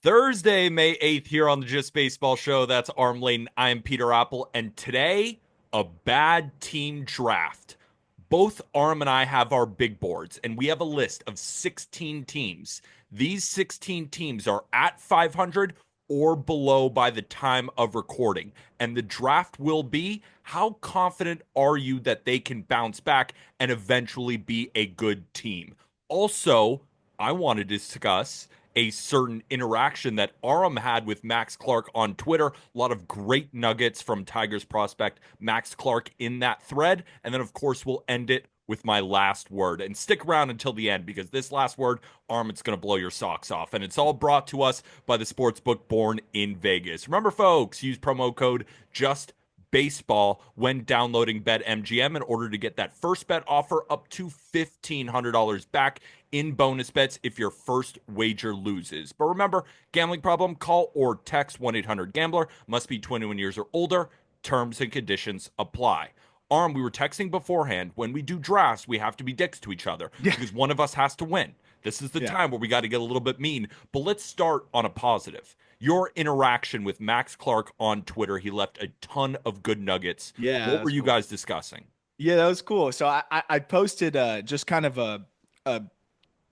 Thursday, May 8th, here on the Just Baseball Show. That's Arm Lane. I'm Peter Apple. And today, a bad team draft. Both Arm and I have our big boards, and we have a list of 16 teams. These 16 teams are at 500 or below by the time of recording. And the draft will be, how confident are you that they can bounce back and eventually be a good team? Also, I want to discuss a certain interaction that Aram had with Max Clark on Twitter. A lot of great nuggets from Tigers prospect Max Clark in that thread. And then, of course, we'll end it with my last word. And stick around until the end because this last word, Aram, it's going to blow your socks off. And it's all brought to us by the sportsbook Born in Vegas. Remember, folks, use promo code JUST baseball when downloading BetMGM in order to get that first bet offer up to $1,500 back in bonus bets if your first wager loses. But remember, gambling problem, call or text 1-800-GAMBLER. Must be 21 years or older. Terms and conditions apply. Arm, we were texting beforehand. When we do drafts, we have to be dicks to each other Yeah. because one of us has to win. This is the Yeah. time where we got to get a little bit mean. But let's start on a positive. Your interaction with Max Clark on Twitter, he left a ton of good nuggets. Yeah, What were that's you cool. guys discussing? Yeah, that was cool. So I posted just kind of a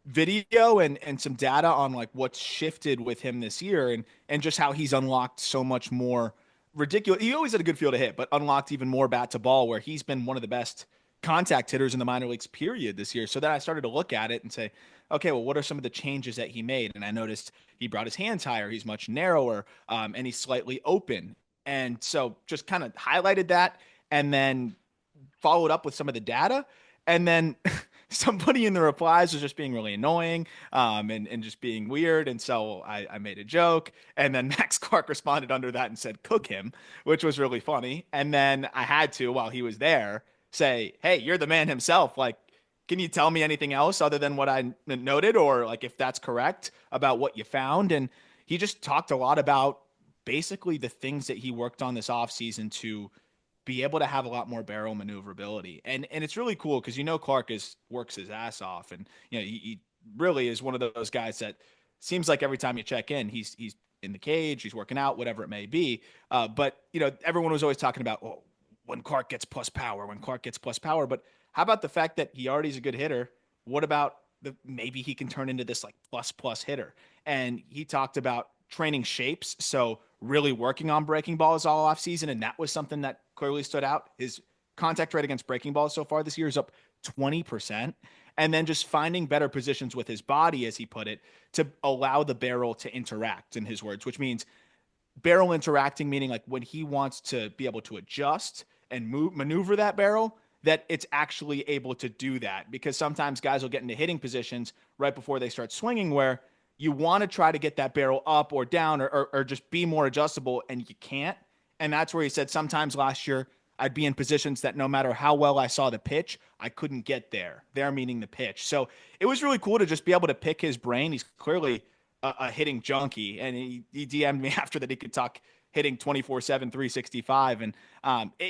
video and some data on like what's shifted with him this year and just how he's unlocked so much more ridiculous. He always had a good feel to hit, but unlocked even more bat to ball where he's been one of the best contact hitters in the minor leagues period this year. So then I started to look at it and say, okay, well, what are some of the changes that he made? And I noticed he brought his hands higher. He's much narrower, and he's slightly open. And so just kind of highlighted that and then followed up with some of the data. And then somebody in the replies was just being really annoying, and just being weird. And so I made a joke. And then Max Clark responded under that and said, cook him, which was really funny. And then I had to, while he was there, say, hey, you're the man himself. Like, can you tell me anything else other than what I noted, or like if that's correct about what you found? And he just talked a lot about basically the things that he worked on this offseason to be able to have a lot more barrel maneuverability. And it's really cool because Clark is works his ass off, and he really is one of those guys that seems like every time you check in, he's in the cage, he's working out, whatever it may be. But everyone was always talking about, oh, when Clark gets plus power, when Clark gets plus power. But how about the fact that he already is a good hitter? What about maybe he can turn into this like plus hitter? And he talked about training shapes, so really working on breaking balls all off season, and that was something that clearly stood out. His contact rate against breaking balls so far this year is up 20%. And then just finding better positions with his body, as he put it, to allow the barrel to interact, in his words, which means barrel interacting, meaning like when he wants to be able to adjust and maneuver that barrel, that it's actually able to do that. Because sometimes guys will get into hitting positions right before they start swinging where you want to try to get that barrel up or down, or just be more adjustable, and you can't. And that's where he said sometimes last year I'd be in positions that no matter how well I saw the pitch, I couldn't get there. There meaning the pitch. So it was really cool to just be able to pick his brain. He's clearly a hitting junkie, and he DM'd me after that he could talk hitting 24/7, 365. And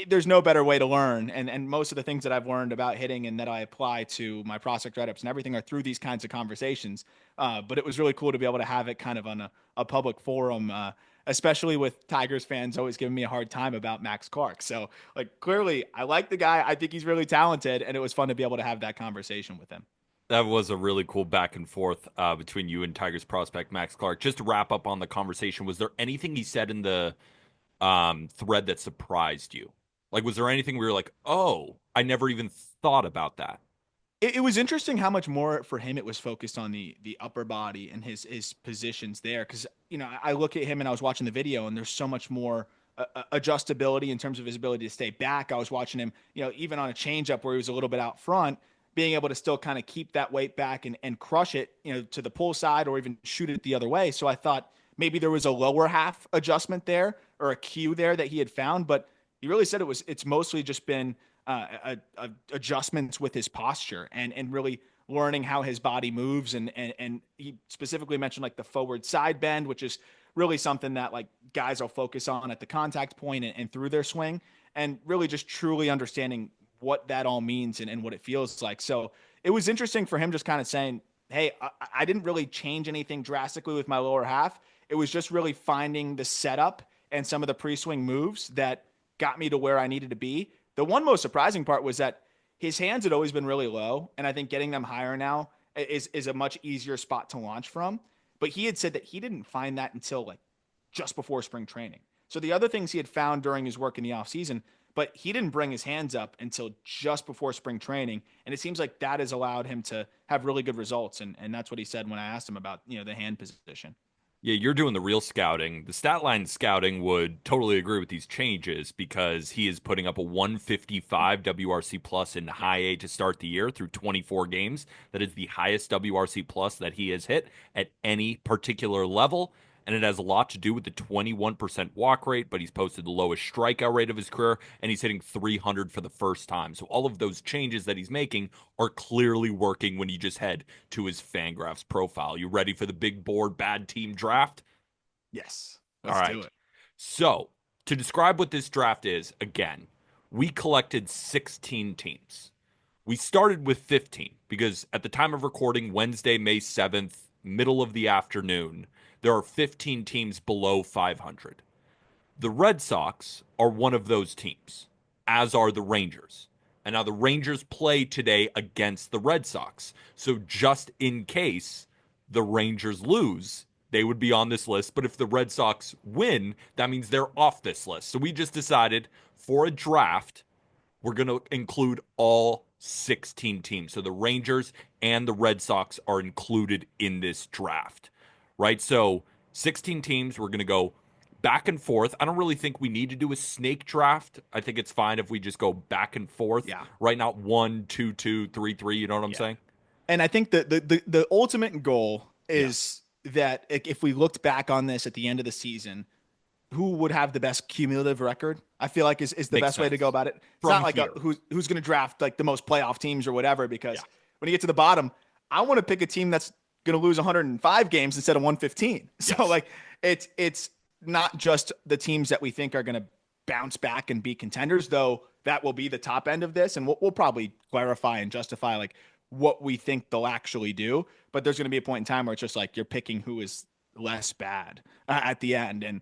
there's no better way to learn. And most of the things that I've learned about hitting and that I apply to my prospect write-ups and everything are through these kinds of conversations. But it was really cool to be able to have it kind of on a public forum, especially with Tigers fans always giving me a hard time about Max Clark. So, like, clearly, I like the guy. I think he's really talented, and it was fun to be able to have that conversation with him. That was a really cool back and forth between you and Tigers prospect Max Clark. Just to wrap up on the conversation, was there anything he said in the thread that surprised you? Like, was there anything where you're like, oh, I never even thought about that? It was interesting how much more for him it was focused on the upper body and his positions there. Because I look at him and I was watching the video, and there's so much more adjustability in terms of his ability to stay back. I was watching him, even on a changeup where he was a little bit out front, being able to still kind of keep that weight back and crush it, to the pull side or even shoot it the other way. So I thought maybe there was a lower half adjustment there or a cue there that he had found, but he really said it's mostly just been adjustments with his posture and really learning how his body moves. And he specifically mentioned like the forward side bend, which is really something that like guys will focus on at the contact point and through their swing, and really just truly understanding what that all means and what it feels like. So it was interesting for him just kind of saying, hey, I didn't really change anything drastically with my lower half. It was just really finding the setup and some of the pre-swing moves that got me to where I needed to be. The one most surprising part was that his hands had always been really low, and I think getting them higher now is a much easier spot to launch from. But he had said that he didn't find that until like just before spring training. So the other things he had found during his work in the offseason, but he didn't bring his hands up until just before spring training. And it seems like that has allowed him to have really good results. And that's what he said when I asked him about, the hand position. Yeah, you're doing the real scouting. The stat line scouting would totally agree with these changes because he is putting up a 155 WRC plus in high A to start the year through 24 games. That is the highest WRC plus that he has hit at any particular level. And it has a lot to do with the 21% walk rate, but he's posted the lowest strikeout rate of his career, and he's hitting 300 for the first time. So all of those changes that he's making are clearly working when you just head to his Fangraphs profile. You ready for the big board bad team draft? Yes. All Let's do right. it. So to describe what this draft is, again, we collected 16 teams. We started with 15 because at the time of recording, Wednesday, May 7th, middle of the afternoon, there are 15 teams below 500. The Red Sox are one of those teams, as are the Rangers. And now the Rangers play today against the Red Sox. So just in case the Rangers lose, they would be on this list. But if the Red Sox win, that means they're off this list. So we just decided for a draft, we're going to include all 16 teams. So the Rangers and the Red Sox are included in this draft, right? So 16 teams, we're going to go back and forth. I don't really think we need to do a snake draft. I think it's fine if we just go back and forth, Yeah. right? Not 1, 2, 2, 3, 3. You know what I'm Yeah. saying? And I think the ultimate goal Yeah. is that if we looked back on this at the end of the season, who would have the best cumulative record? I feel like is the Makes best way to go sense. about it. It's From not like here. who's going to draft like the most playoff teams or whatever, Yeah. because when you get to the bottom, I want to pick a team that's going to lose 105 games instead of 115. So Yes. like it's not just the teams that we think are going to bounce back and be contenders, though that will be the top end of this, and we'll probably clarify and justify like what we think they'll actually do. But there's going to be a point in time where it's just like you're picking who is less bad at the end, and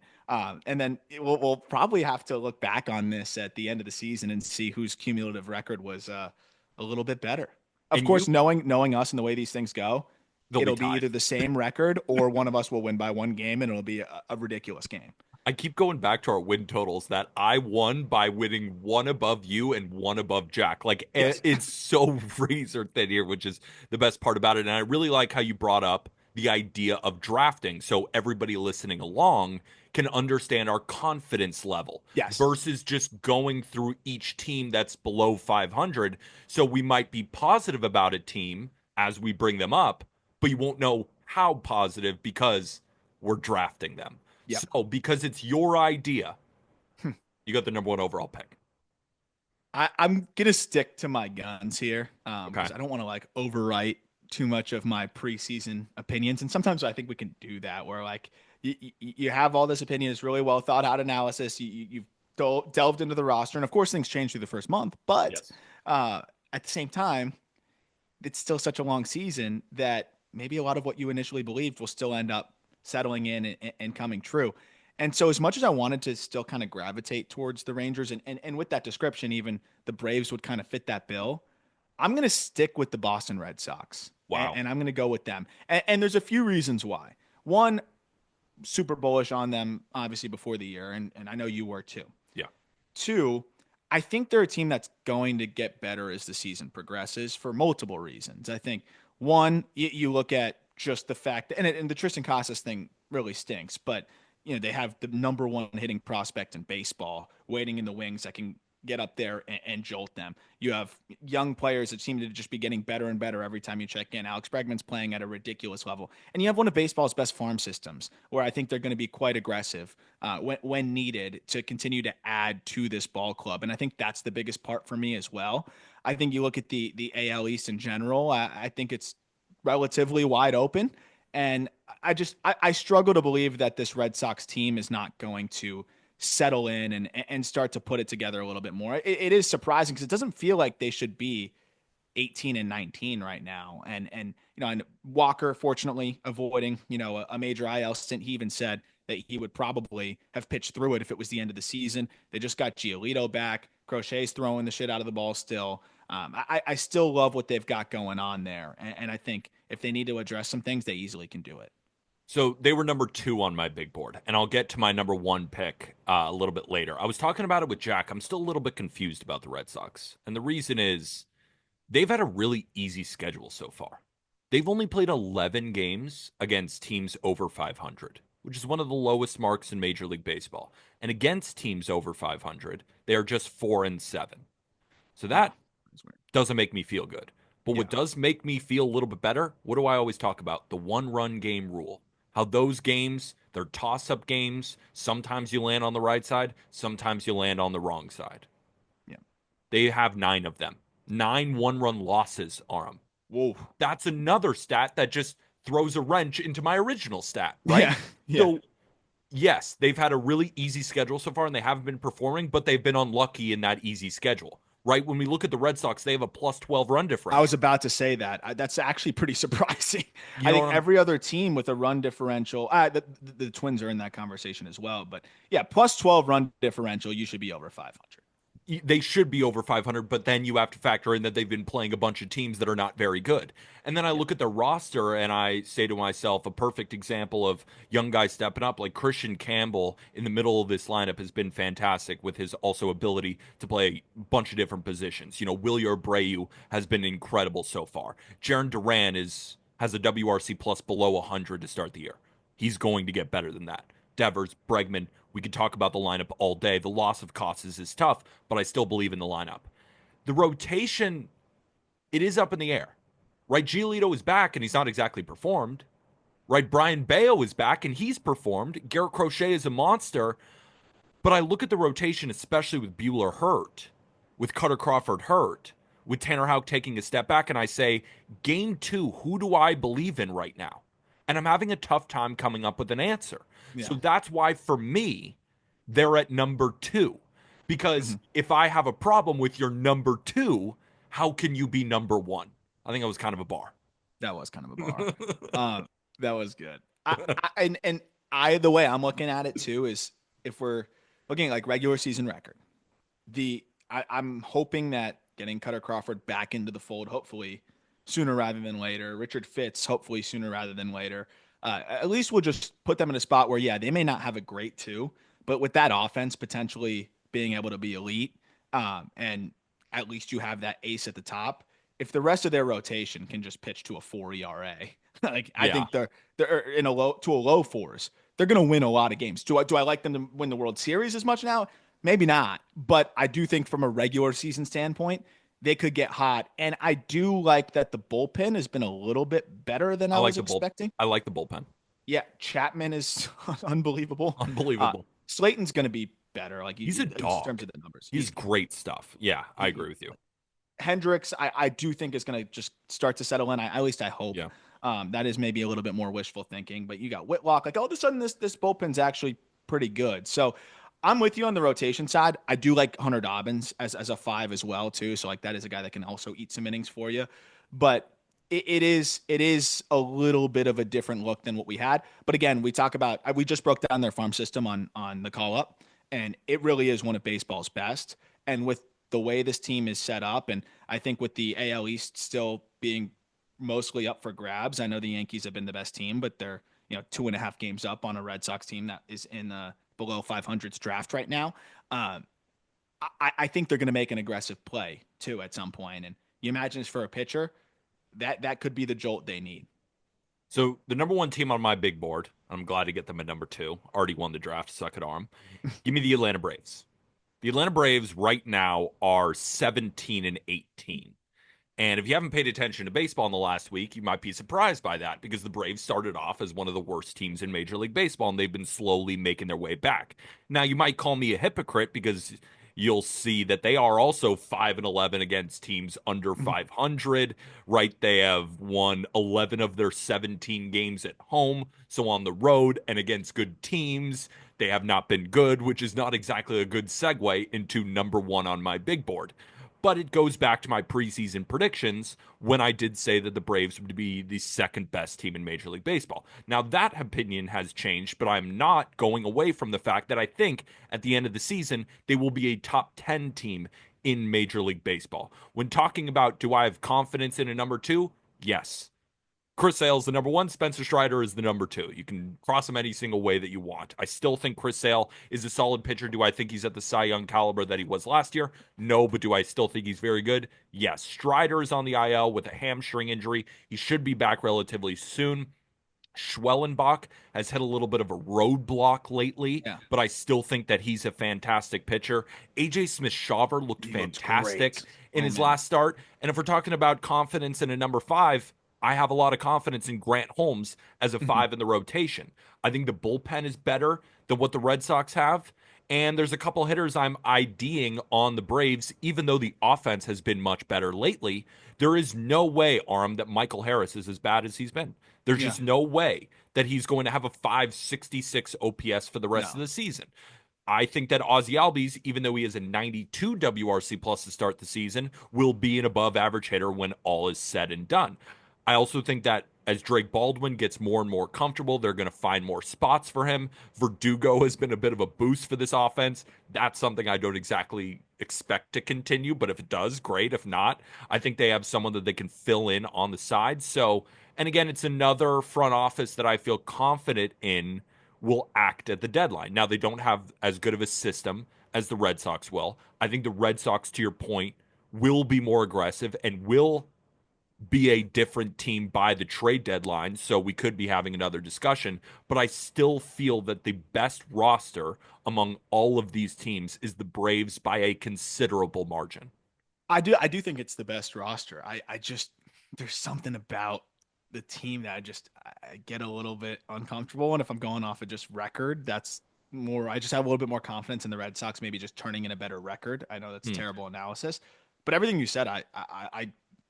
then we'll probably have to look back on this at the end of the season and see whose cumulative record was a little bit better. Of And you, course, knowing us and the way these things go, they'll be it'll be tied. either the same record or one of us will win by one game, and it'll be a ridiculous game. I keep going back to our win totals that I won by winning one above you and one above Jack. Like Yes. it's so razor thin here, which is the best part about it. And I really like how you brought up the idea of drafting so everybody listening along can understand our confidence level Yes. versus just going through each team that's below 500. So we might be positive about a team as we bring them up, but you won't know how positive because we're drafting them. Yep. So, because it's your idea, you got the number one overall pick. I'm gonna stick to my guns here, Okay. because I don't want to like overwrite too much of my preseason opinions. And sometimes I think we can do that, where like you have all this opinion, it's really well thought out analysis. You've delved into the roster, and of course things change through the first month. But Yes. at the same time, it's still such a long season that maybe a lot of what you initially believed will still end up settling in and coming true. And so, as much as I wanted to still kind of gravitate towards the Rangers, and with that description, even the Braves would kind of fit that bill, I'm going to stick with the Boston Red Sox. Wow. And I'm going to go with them. And there's a few reasons why. One, super bullish on them, obviously, before the year. And I know you were too. Yeah. Two, I think they're a team that's going to get better as the season progresses for multiple reasons. I think, one, you look at just the fact, and the Tristan Casas thing really stinks, but they have the number one hitting prospect in baseball waiting in the wings that can get up there and jolt them. You have young players that seem to just be getting better and better every time you check in. Alex Bregman's playing at a ridiculous level. And you have one of baseball's best farm systems where I think they're going to be quite aggressive when needed to continue to add to this ball club. And I think that's the biggest part for me as well. I think you look at the AL East in general, I think it's relatively wide open. And I struggle to believe that this Red Sox team is not going to settle in and start to put it together a little bit more. It is surprising because it doesn't feel like they should be 18 and 19 right now. And and Walker fortunately avoiding, a major IL stint. He even said that he would probably have pitched through it if it was the end of the season. They just got Giolito back. Crochet's throwing the shit out of the ball still. I still love what they've got going on there. And I think if they need to address some things, they easily can do it. So they were number 2 on my big board, and I'll get to my number 1 pick a little bit later. I was talking about it with Jack. I'm still a little bit confused about the Red Sox, and the reason is they've had a really easy schedule so far. They've only played 11 games against teams over 500, which is one of the lowest marks in Major League Baseball. And against teams over 500, they are just 4-7. So Oh, that that's weird. doesn't make me feel good. But what Yeah. does make me feel a little bit better, what do I always talk about? The one run game rule. How those games, they're toss up games. Sometimes you land on the right side, sometimes you land on the wrong side. Yeah. They have 9 of them. 9 one-run losses, Aram. Whoa. That's another stat that just throws a wrench into my original stat, right? Yeah. Yeah. So, yes, they've had a really easy schedule so far and they haven't been performing, but they've been unlucky in that easy schedule, right? When we look at the Red Sox, they have a plus 12 run I was differential. about to say that. That's actually pretty surprising. You I know think what I'm every other team with a run differential, the Twins are in that conversation as well. But yeah, plus 12 run differential, you should be over 500. They should be over 500, but then you have to factor in that they've been playing a bunch of teams that are not very good. And then I Yeah. look at their roster and I say to myself, a perfect example of young guys stepping up, like Christian Campbell in the middle of this lineup has been fantastic with his also ability to play a bunch of different positions. Wilyer Abreu has been incredible so far. Jaron Duran has a WRC plus below 100 to start the year. He's going to get better than that. Devers, Bregman, we could talk about the lineup all day. The loss of Costas is tough, but I still believe in the lineup. The rotation, it is up in the air, right? Giolito is back and he's not exactly performed, right? Brian Bayo is back and he's performed. Garrett Crochet is a monster, but I look at the rotation, especially with Buehler hurt, with Cutter Crawford hurt, with Tanner Houck taking a step back, and I say, game 2, who do I believe in right now? And I'm having a tough time coming up with an answer. So Yeah. that's why, for me, they're at number 2. Because Mhm. if I have a problem with your number 2, how can you be number 1? I think it was kind of a bar. That was kind of a bar. That was good. The way I'm looking at it too is if we're looking at like regular season record, I'm hoping that getting Cutter Crawford back into the fold, hopefully sooner rather than later. Richard Fitz, hopefully sooner rather than later. At least we'll just put them in a spot where, yeah, they may not have a great 2, but with that offense potentially being able to be elite, and at least you have that ace at the top. If the rest of their rotation can just pitch to a 4 ERA, like I Yeah, think they're in a low fours. They're going to win a lot of games. Do I like them to win the World Series as much now? Maybe not, but I do think from a regular season standpoint, they could get hot. And I do like that the bullpen has been a little bit better than I I like was the bull. expecting. I like the bullpen. Yeah, Chapman is unbelievable. Unbelievable. Slayton's going to be better, like He's a in terms dog. of the numbers. He's great stuff. Yeah, I agree with you. Hendricks, I do think is going to just start to settle in. At least I hope. Yeah. That is maybe a little bit more wishful thinking, but you got Whitlock. Like all of a sudden, this bullpen's actually pretty good. So I'm with you on the rotation side. I do like Hunter Dobbins as a 5 as well too. So like that is a guy that can also eat some innings for you. But it is a little bit of a different look than what we had. But again, we just broke down their farm system on the call up, and it really is one of baseball's best. And with the way this team is set up, and I think with the AL East still being mostly up for grabs, I know the Yankees have been the best team, but they're 2.5 games up on a Red Sox team that is in the below 500s draft right now. Um, I think they're going to make an aggressive play too at some point, and you imagine it's for a pitcher that could be the jolt they need. So the number 1 team on my big board, I'm glad to get them at number 2. Already won the draft, suck it arm. Give me the Atlanta Braves. The Atlanta Braves right now are 17-18. And if you haven't paid attention to baseball in the last week, you might be surprised by that because the Braves started off as one of the worst teams in Major League Baseball and they've been slowly making their way back. Now, you might call me a hypocrite because you'll see that they are also 5-11 against teams under 500, right? They have won 11 of their 17 games at home. So on the road and against good teams, they have not been good, which is not exactly a good segue into number 1 on my big board. But it goes back to my preseason predictions when I did say that the Braves would be the second best team in Major League Baseball. Now, that opinion has changed, but I'm not going away from the fact that I think at the end of the season, they will be a top 10 team in Major League Baseball. When talking about do I have confidence in a number two? Yes. Chris Sale is the number one. Spencer Strider is the number two. You can cross him any single way that you want. I still think Chris Sale is a solid pitcher. Do I think he's at the Cy Young caliber that he was last year? No, but do I still think he's very good? Yes. Strider is on the IL with a hamstring injury. He should be back relatively soon. Schwellenbach has hit a little bit of a roadblock lately, Yeah. but I still think that he's a fantastic pitcher. AJ Smith-Shawver looked He looked fantastic great. in Oh his man. last start. And if we're talking about confidence in a number five, I have a lot of confidence in Grant Holmes as a Mhm. five in the rotation. I think the bullpen is better than what the Red Sox have. And there's a couple hitters I'm IDing on the Braves, even though the offense has been much better lately. There is no way, Arm, that Michael Harris is as bad as he's been. There's Yeah. just no way that he's going to have a 566 OPS for the rest of No. the season. I think that Ozzy Albies, even though he is a 92 WRC plus to start the season, will be an above average hitter when all is said and done. I also think that as Drake Baldwin gets more and more comfortable, they're going to find more spots for him. Verdugo has been a bit of a boost for this offense. That's something I don't exactly expect to continue, but if it does, great. If not, I think they have someone that they can fill in on the side. So, and again, it's another front office that I feel confident in will act at the deadline. Now, they don't have as good of a system as the Red Sox will. I think the Red Sox, to your point, will be more aggressive and will be a different team by the trade deadline. So we could be having another discussion. But I still feel that the best roster among all of these teams is the Braves by a considerable margin. I do think it's the best roster. I just there's something about the team that I get a little bit uncomfortable. And if I'm going off of just record, that's more I just have a little bit more confidence in the Red Sox maybe just turning in a better record. I know that's Hmm. terrible analysis, but everything you said I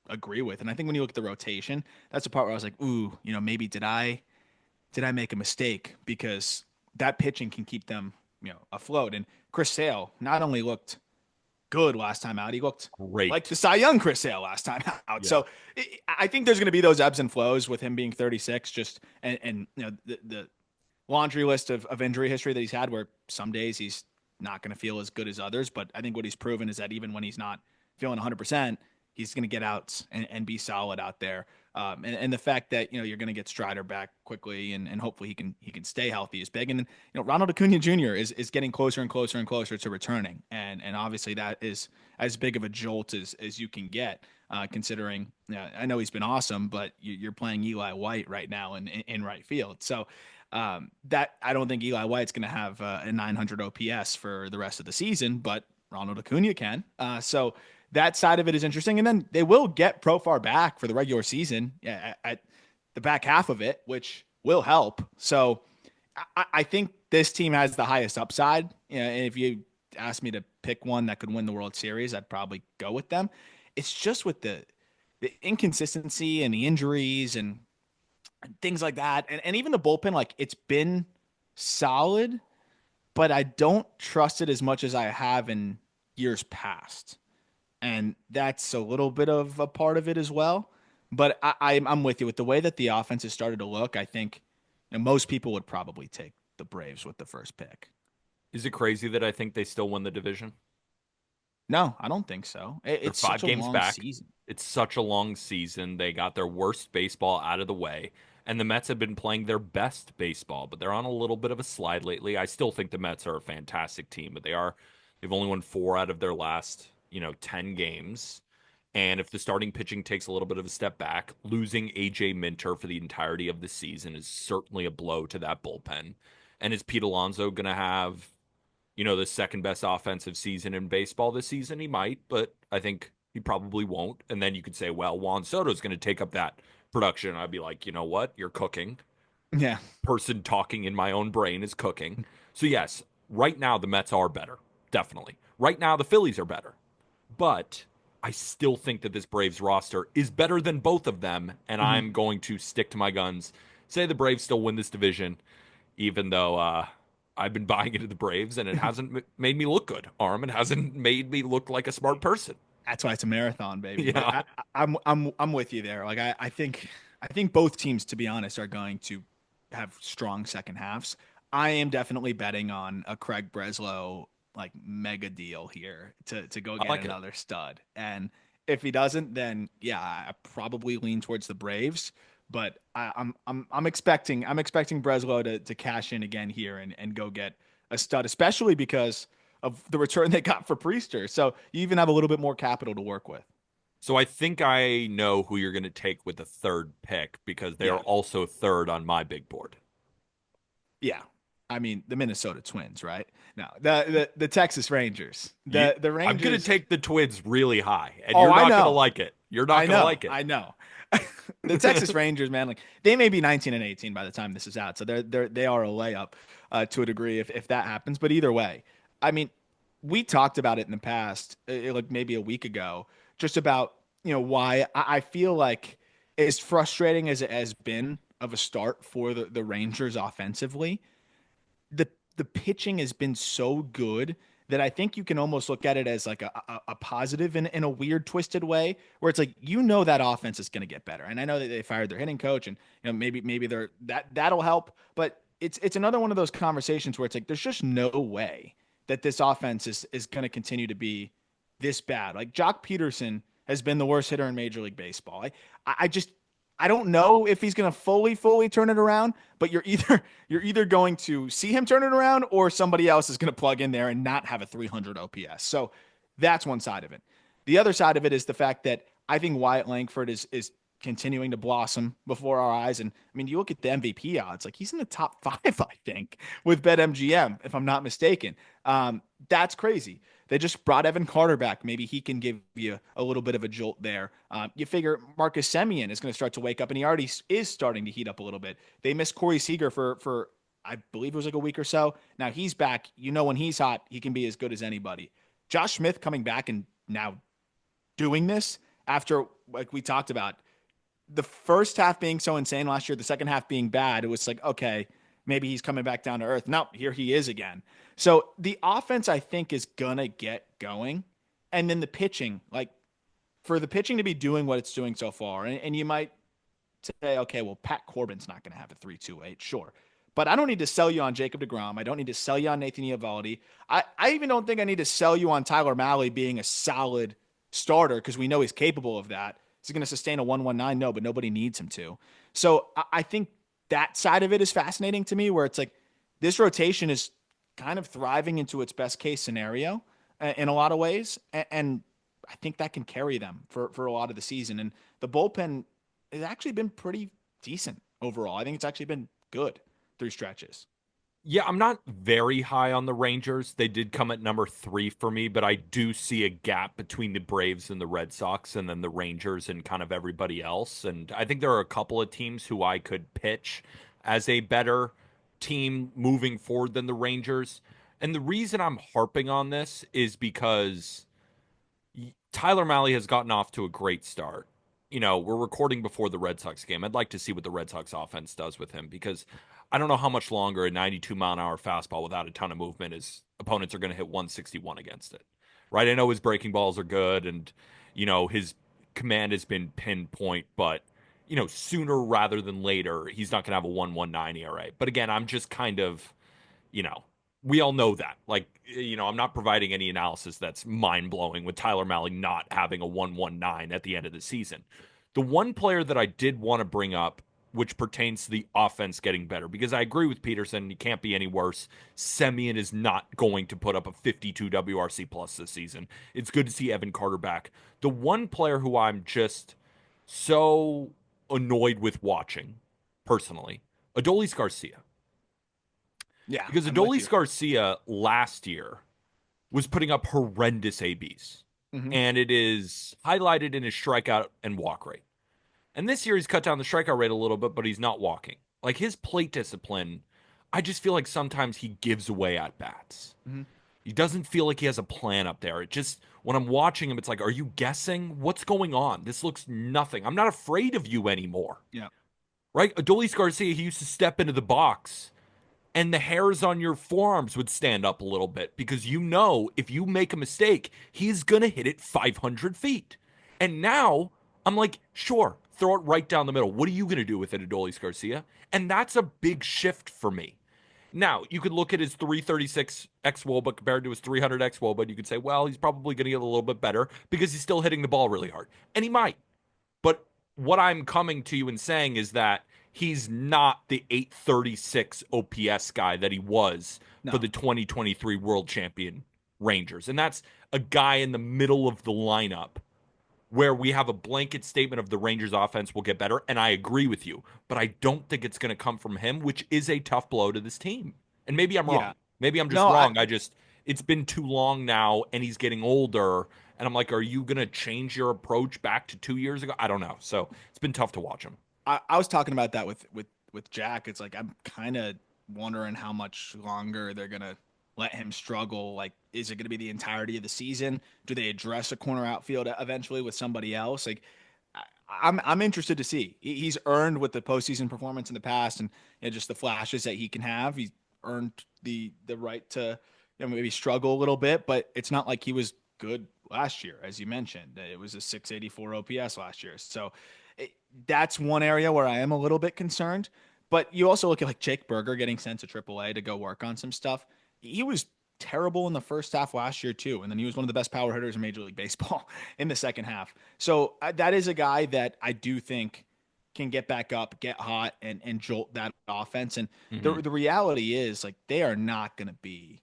agree with. And I think when you look at the rotation, that's the part where I was like, ooh, maybe did I make a mistake because that pitching can keep them, afloat. And Chris Sale not only looked good last time out. He looked like Great. the Cy Young Chris Sale last time out. Yeah. So I think there's going to be those ebbs and flows with him being 36. Just and the laundry list of injury history that he's had, where some days he's not going to feel as good as others. But I think what he's proven is that even when he's not feeling 100%, he's going to get out and be solid out there. And the fact that you're going to get Strider back quickly and hopefully he can stay healthy is big. And then Ronald Acuna Jr. is getting closer and closer and closer to returning, and obviously that is as big of a jolt as you can get. Considering I know he's been awesome, but you're playing Eli White right now in right field, so that I don't think Eli White's going to have a 900 OPS for the rest of the season, but Ronald Acuna can. So that side of it is interesting. And then they will get Profar back for the regular season at the back half of it, which will help. So I think this team has the highest upside. And if you ask me to pick one that could win the World Series, I'd probably go with them. It's just with the inconsistency and the injuries and things like that. And even the bullpen, like it's been solid, but I don't trust it as much as I have in years past. And that's a little bit of a part of it as well. But I'm with you with the way that the offense has started to look. I think most people would probably take the Braves with the first pick. Is it crazy that I think they still win the division? No, I don't think so. They're It's such five a games long back. season. It's such a long season. They got their worst baseball out of the way. And the Mets have been playing their best baseball, but they're on a little bit of a slide lately. I still think the Mets are a fantastic team, but they've only won four out of their last, 10 games. And if the starting pitching takes a little bit of a step back, losing AJ Minter for the entirety of the season is certainly a blow to that bullpen. And is Pete Alonso going to have the second best offensive season in baseball this season? He might, but I think he probably won't. And then you could say, well, Juan Soto's going to take up that production. I'd be like, you know what? You're cooking. Yeah. Person talking in my own brain is cooking. So, yes, right now the Mets are better. Definitely. Right now the Phillies are better. But I still think that this Braves roster is better than both of them. And Mhm. I'm going to stick to my guns, say the Braves still win this division, even though I've been buying into the Braves and it hasn't made me look good. Arm, it hasn't made me look like a smart person. That's why it's a marathon, baby. But Yeah. I'm with you there. Like I think both teams, to be honest, are going to have strong second halves. I am definitely betting on a Craig Breslow like mega deal here to go I get like it. another stud. And if he doesn't, then yeah, I probably lean towards the Braves. But I'm expecting Breslow to cash in again here and go get a stud, especially because of the return they got for Priester. So you even have a little bit more capital to work with. So I think I know who you're going to take with the third pick because they are Yeah. also third on my big board. Yeah. I mean, the Minnesota Twins, right? No, the Texas Rangers. You, The I'm going to Rangers. take the Twins really high, and Oh, you're I not going to know. like it. You're not I going to know. like it. I know. The Texas Rangers, man, like they may be 19 and 18 by the time this is out. So they are a layup to a degree if that happens, but either way. I mean, we talked about it in the past, like maybe a week ago, just about, why I feel like as frustrating as it has been of a start for the Rangers offensively, the pitching has been so good that I think you can almost look at it as like a positive in a weird twisted way where it's like that offense is going to get better. And I know that they fired their hitting coach and maybe they're that'll help, but it's another one of those conversations where it's like there's just no way that this offense is going to continue to be this bad. Like Jock Peterson has been the worst hitter in Major League Baseball. I just I don't know if he's going to fully turn it around, but you're either going to see him turn it around or somebody else is going to plug in there and not have a 300 OPS. So that's one side of it. The other side of it is the fact that I think Wyatt Langford is continuing to blossom before our eyes. And I mean, you look at the MVP odds, like he's in the top 5, I think, with BetMGM, if I'm not mistaken. That's crazy. They just brought Evan Carter back. Maybe he can give you a little bit of a jolt there. You figure Marcus Semien is going to start to wake up, and he already is starting to heat up a little bit. They missed Corey Seager for I believe it was like a week or so. Now he's back. When he's hot, he can be as good as anybody. Josh Smith coming back and now doing this after, like we talked about, the first half being so insane last year, the second half being bad. It was like, okay, maybe he's coming back down to earth. No, here he is again. So the offense, I think, is gonna get going, and then the pitching, like for the pitching to be doing what it's doing so far, and you might say, okay, well, Pat Corbin's not gonna have a 3.28, sure. But I don't need to sell you on Jacob DeGrom. I don't need to sell you on Nathan Eovaldi. I even don't think I need to sell you on Tyler Mahle being a solid starter because we know he's capable of that. Is he going to sustain a 119? No, but nobody needs him to. So I think that side of it is fascinating to me where it's like this rotation is kind of thriving into its best case scenario in a lot of ways. And I think that can carry them for a lot of the season. And the bullpen has actually been pretty decent overall. I think it's actually been good through stretches. Yeah, I'm not very high on the Rangers. They did come at number 3 for me, but I do see a gap between the Braves and the Red Sox and then the Rangers and kind of everybody else. And I think there are a couple of teams who I could pitch as a better team moving forward than the Rangers. And the reason I'm harping on this is because Tyler Mahle has gotten off to a great start. We're recording before the Red Sox game. I'd like to see what the Red Sox offense does with him because I don't know how much longer a 92-mile-an-hour fastball without a ton of movement is opponents are going to hit 161 against it. Right? I know his breaking balls are good and his command has been pinpoint, but sooner rather than later, he's not going to have a 119 ERA. But again, I'm just kind of, you know, we all know that. Like, I'm not providing any analysis that's mind blowing with Tyler Mahle not having a 119 at the end of the season. The one player that I did want to bring up, which pertains to the offense getting better, because I agree with Peterson, he can't be any worse. Semien is not going to put up a 52 WRC plus this season. It's good to see Evan Carter back. The one player who I'm just so annoyed with watching, personally, Adolis Garcia. Yeah, Because I'm with Adolis you. Garcia last year was putting up horrendous ABs. Hmm. And it is highlighted in his strikeout and walk rate. And this year he's cut down the strikeout rate a little bit, but he's not walking. Like his plate discipline, I just feel like sometimes he gives away at bats. Hmm. He doesn't feel like he has a plan up there. It just, when I'm watching him, it's like, are you guessing? What's going on? This looks nothing. I'm not afraid of you anymore. Yeah. Right? Adolis Garcia, he used to step into the box and the hairs on your forearms would stand up a little bit because you know if you make a mistake, he's going to hit it 500 feet. And now I'm like, sure, throw it right down the middle. What are you going to do with it, Adolis Garcia? And that's a big shift for me. Now, you could look at his 336 X Woba compared to his 300 X Woba, and you could say, well, he's probably going to get a little bit better because he's still hitting the ball really hard. And he might. But what I'm coming to you and saying is that he's not the 836 OPS guy that he was for No. the 2023 World Champion Rangers. And that's a guy in the middle of the lineup where we have a blanket statement of the Rangers offense will get better. And I agree with you, but I don't think it's going to come from him, which is a tough blow to this team. And maybe I'm Yeah. wrong. Maybe I'm just No, I wrong. It's been too long now and he's getting older. And I'm like, are you going to change your approach back to 2 years ago? I don't know. So it's been tough to watch him. I was talking about that with Jack. It's like I'm kind of wondering how much longer they're gonna let him struggle. Like, is it gonna be the entirety of the season? Do they address a corner outfield eventually with somebody else? Like, I'm interested to see. He's earned with the postseason performance in the past, and just the flashes that he can have. He's earned the right to maybe struggle a little bit, but it's not like he was good last year, as you mentioned. It was a 684 OPS last year, so it, that's one area where I am a little bit concerned. But you also look at like Jake Berger getting sent to AAA to go work on some stuff. He was terrible in the first half last year too, and then he was one of the best power hitters in Major League Baseball in the second half. So that is a guy that I do think can get back up, get hot, and jolt that offense. And Mm-hmm. the reality is like they are not going to be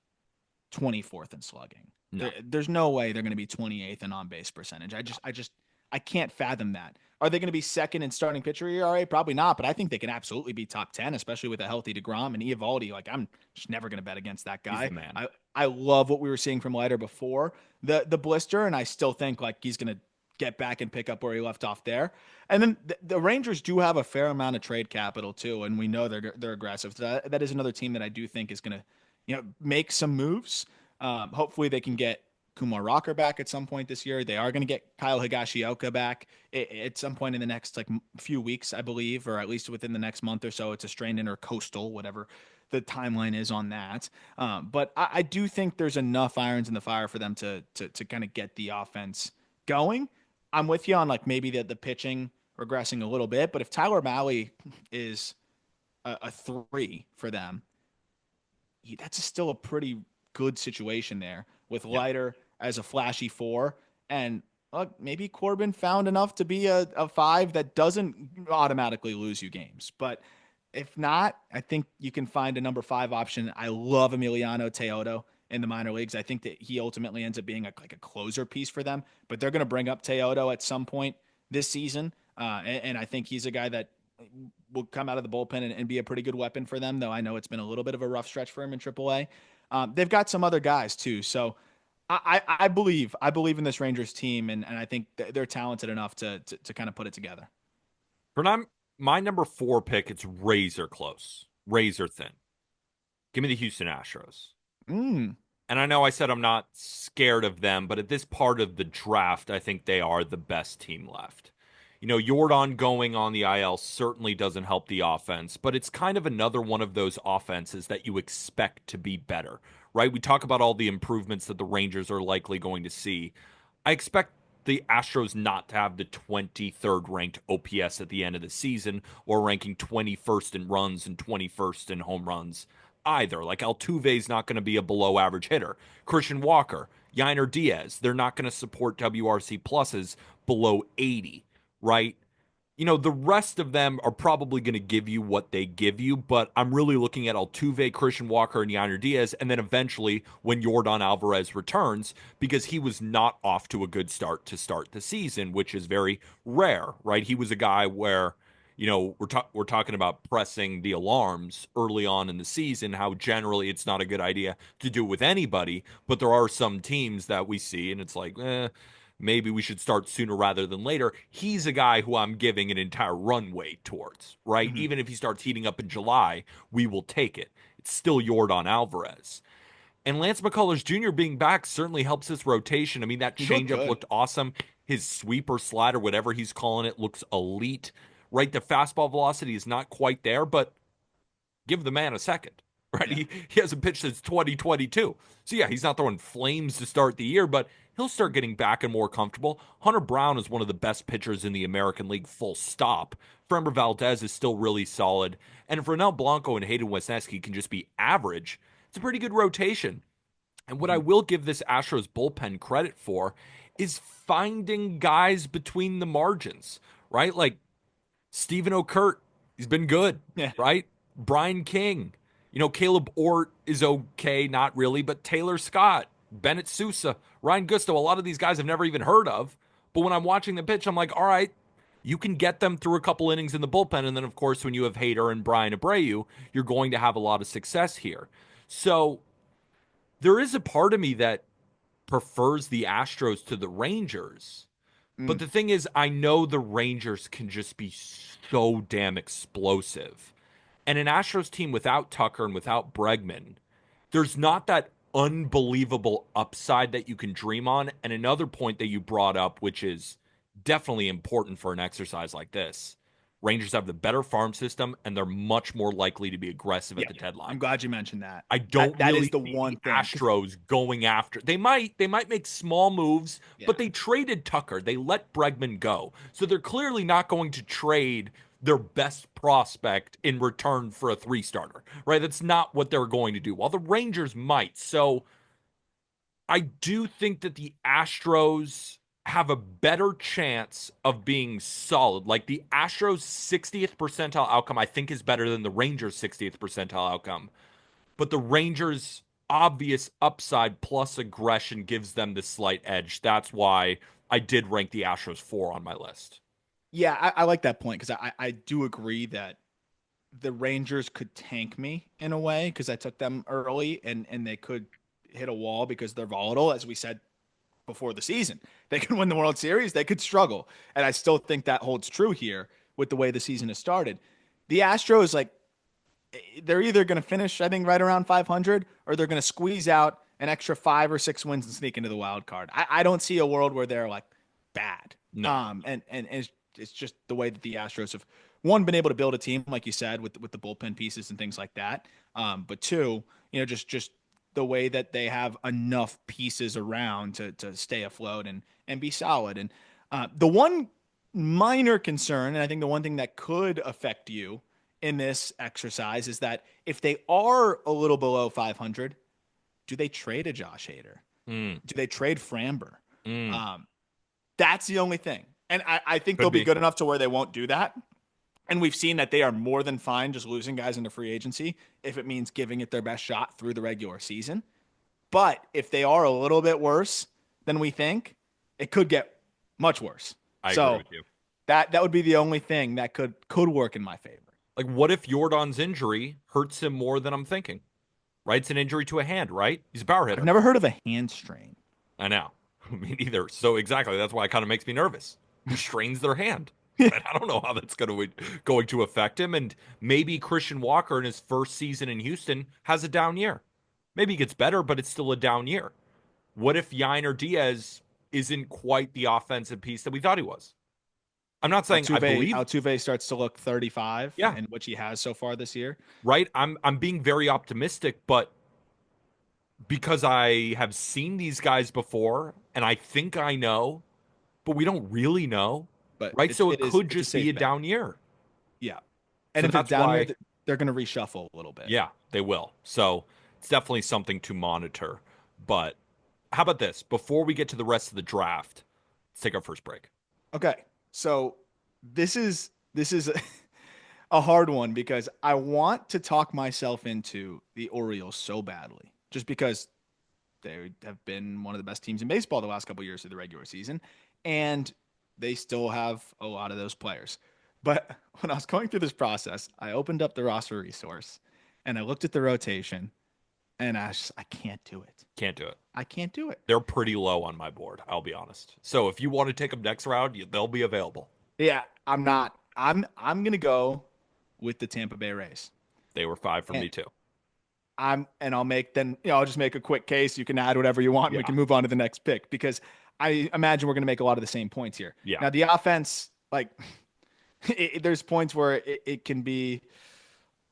24th in slugging. No. There's no way they're going to be 28th in on base percentage. I can't fathom that. Are they going to be second in starting pitcher ERA? Probably not, but I think they can absolutely be top 10, especially with a healthy DeGrom and Eovaldi. Like, I'm just never going to bet against that He's guy. the man. I love what we were seeing from Leiter before the blister, and I still think like he's going to get back and pick up where he left off there. And then the Rangers do have a fair amount of trade capital too, and we know they're aggressive. So that is another team that I do think is going to make some moves. Hopefully they can get Kumar Rocker back at some point this year. They are going to get Kyle Higashioka back at some point in the next like few weeks, I believe, or at least within the next month or so. It's a strained intercoastal, whatever the timeline is on that. But I do think there's enough irons in the fire for them to kind of get the offense going. I'm with you on like maybe the pitching regressing a little bit, but if Tyler Mahle is a three for them, that's still a pretty good situation there with Yeah. Leiter as a flashy four. And look, maybe Corbin found enough to be a five that doesn't automatically lose you games. But if not, I think you can find a number five option. I love Emiliano Teodo in the minor leagues. I think that he ultimately ends up being like a closer piece for them, but they're going to bring up Teodo at some point this season. And I think he's a guy that will come out of the bullpen and be a pretty good weapon for them, though I know it's been a little bit of a rough stretch for him in AAA. They've got some other guys too. So I believe in this Rangers team, and I think they're talented enough to kind of put it together. My number 4 pick, it's razor close, razor thin. Give me the Houston Astros. Mm, And I know I said I'm not scared of them, but at this part of the draft, I think they are the best team left. Jordan going on the IL certainly doesn't help the offense, but it's kind of another one of those offenses that you expect to be better, right? We talk about all the improvements that the Rangers are likely going to see. I expect the Astros not to have the 23rd ranked OPS at the end of the season or ranking 21st in runs and 21st in home runs either. Like Altuve's not going to be a below average hitter. Christian Walker, Yainer Diaz, they're not going to support WRC pluses below 80, right? The rest of them are probably going to give you what they give you, but I'm really looking at Altuve, Christian Walker, and Yainer Diaz, and then eventually when Yordan Alvarez returns, because he was not off to a good start to start the season, which is very rare, right? He was a guy where, we're talking about pressing the alarms early on in the season, how generally it's not a good idea to do it with anybody, but there are some teams that we see, and it's like, maybe we should start sooner rather than later. He's a guy who I'm giving an entire runway towards, right? mm-hmm. Even if he starts heating up in July, we will take it. It's still Yordan Alvarez. And Lance McCullers Jr. being back certainly helps his rotation. I mean, that He looked changeup good. looked awesome. His sweeper slider, whatever he's calling it, looks elite, right? The fastball velocity is not quite there, but give the man a second, right? Yeah. He hasn't pitched since 2022. So yeah, he's not throwing flames to start the year, but he'll start getting back and more comfortable. Hunter Brown is one of the best pitchers in the American League, full stop. Framber Valdez is still really solid. And if Ronel Blanco and Hayden Wesneski can just be average, it's a pretty good rotation. And what I Mhm. will give this Astros bullpen credit for is finding guys between the margins, right? Like Stephen Okert, he's been good, Yeah. right? Brian King, Caleb Ort is okay, not really, but Taylor Scott, Bennett Sousa, Ryan Gusto, a lot of these guys I've never even heard of. But when I'm watching the pitch, I'm like, all right, you can get them through a couple innings in the bullpen. And then, of course, when you have Hader and Brian Abreu, you're going to have a lot of success here. So there is a part of me that prefers the Astros to the Rangers. But Mm. the thing is, I know the Rangers can just be so damn explosive. And an Astros team without Tucker and without Bregman, there's not that unbelievable upside that you can dream on. And another point that you brought up, which is definitely important for an exercise like this, Rangers have the better farm system and they're much more likely to be aggressive at Yeah. the I'm deadline. glad you mentioned that. I That don't that is really the see one the thing. 'Cause Astros going after. They might make small moves, yeah. but they traded Tucker. They let Bregman go. So they're clearly not going to trade their best prospect in return for a three-starter. Right? That's not what they're going to do. While the Rangers might. So I do think that the Astros have a better chance of being solid. Like the Astros 60th percentile outcome I think is better than the Rangers 60th percentile outcome, but the Rangers' obvious upside plus aggression gives them the slight edge. That's why I did rank the Astros 4 on my list. Yeah, I like that point because I do agree that the Rangers could tank me in a way because I took them early and they could hit a wall because they're volatile, as we said before the season. They could win the World Series, they could struggle. And I still think that holds true here with the way the season has started. The Astros, like, they're either going to finish, I think, right around 500 or they're going to squeeze out an extra 5 or 6 wins and sneak into the wild card. I don't see a world where they're like bad. No. And it's just the way that the Astros have one been able to build a team, like you said, with the bullpen pieces and things like that. But two, just the way that they have enough pieces around to stay afloat and be solid. And the one minor concern, and I think the one thing that could affect you in this exercise is that if they are a little below 500, do they trade a Josh Hader? Mm, Do they trade Framber? mm. Um, that's the only thing. And I think they'll Could be be. good enough to where they won't do that. And we've seen that they are more than fine just losing guys into free agency if it means giving it their best shot through the regular season. But if they are a little bit worse than we think, it could get much worse. I agree So with you. that would be the only thing that could work in my favor. Like, what if Jordan's injury hurts him more than I'm thinking? Right? It's an injury to a hand, right? He's a power I've hitter. never heard of a hand strain. I know. Me neither. So exactly, that's why it kind of makes me nervous. Who strains their hand? And I don't know how that's going to affect him. And maybe Christian Walker in his first season in Houston has a down year. Maybe he gets better, but it's still a down year. What if Yainer Diaz isn't quite the offensive piece that we thought he was? I'm not saying I believe. Altuve starts to look 35 Yeah, in which he has so far this year. right. I'm being very optimistic, but because I have seen these guys before and I think I know, but we don't really know, But right? So it could it's a just be safe a bet. down year. Yeah. And So if it's that's down here, why, they're going to reshuffle a little bit. yeah, they will. So it's definitely something to monitor. But how about this? Before we get to the rest of the draft, let's take our first break. Okay. So this is a hard one because I want to talk myself into the Orioles so badly just because they have been one of the best teams in baseball the last couple of years of the regular season and they still have a lot of those players. But when I was going through this process, I opened up the roster resource and I looked at the rotation and I can't do it. Can't do it. I can't do it. They're pretty low on my board, I'll be honest. So if you want to take them next round, they'll be available. Yeah, I'm not. I'm gonna go with the Tampa Bay Rays. They were 5 for And me too. I'll make then I'll just make a quick case. You can add whatever you want and we Yeah. can move on to the next pick because I imagine we're gonna make a lot of the same points here. Yeah. Now the offense, like there's points where it can be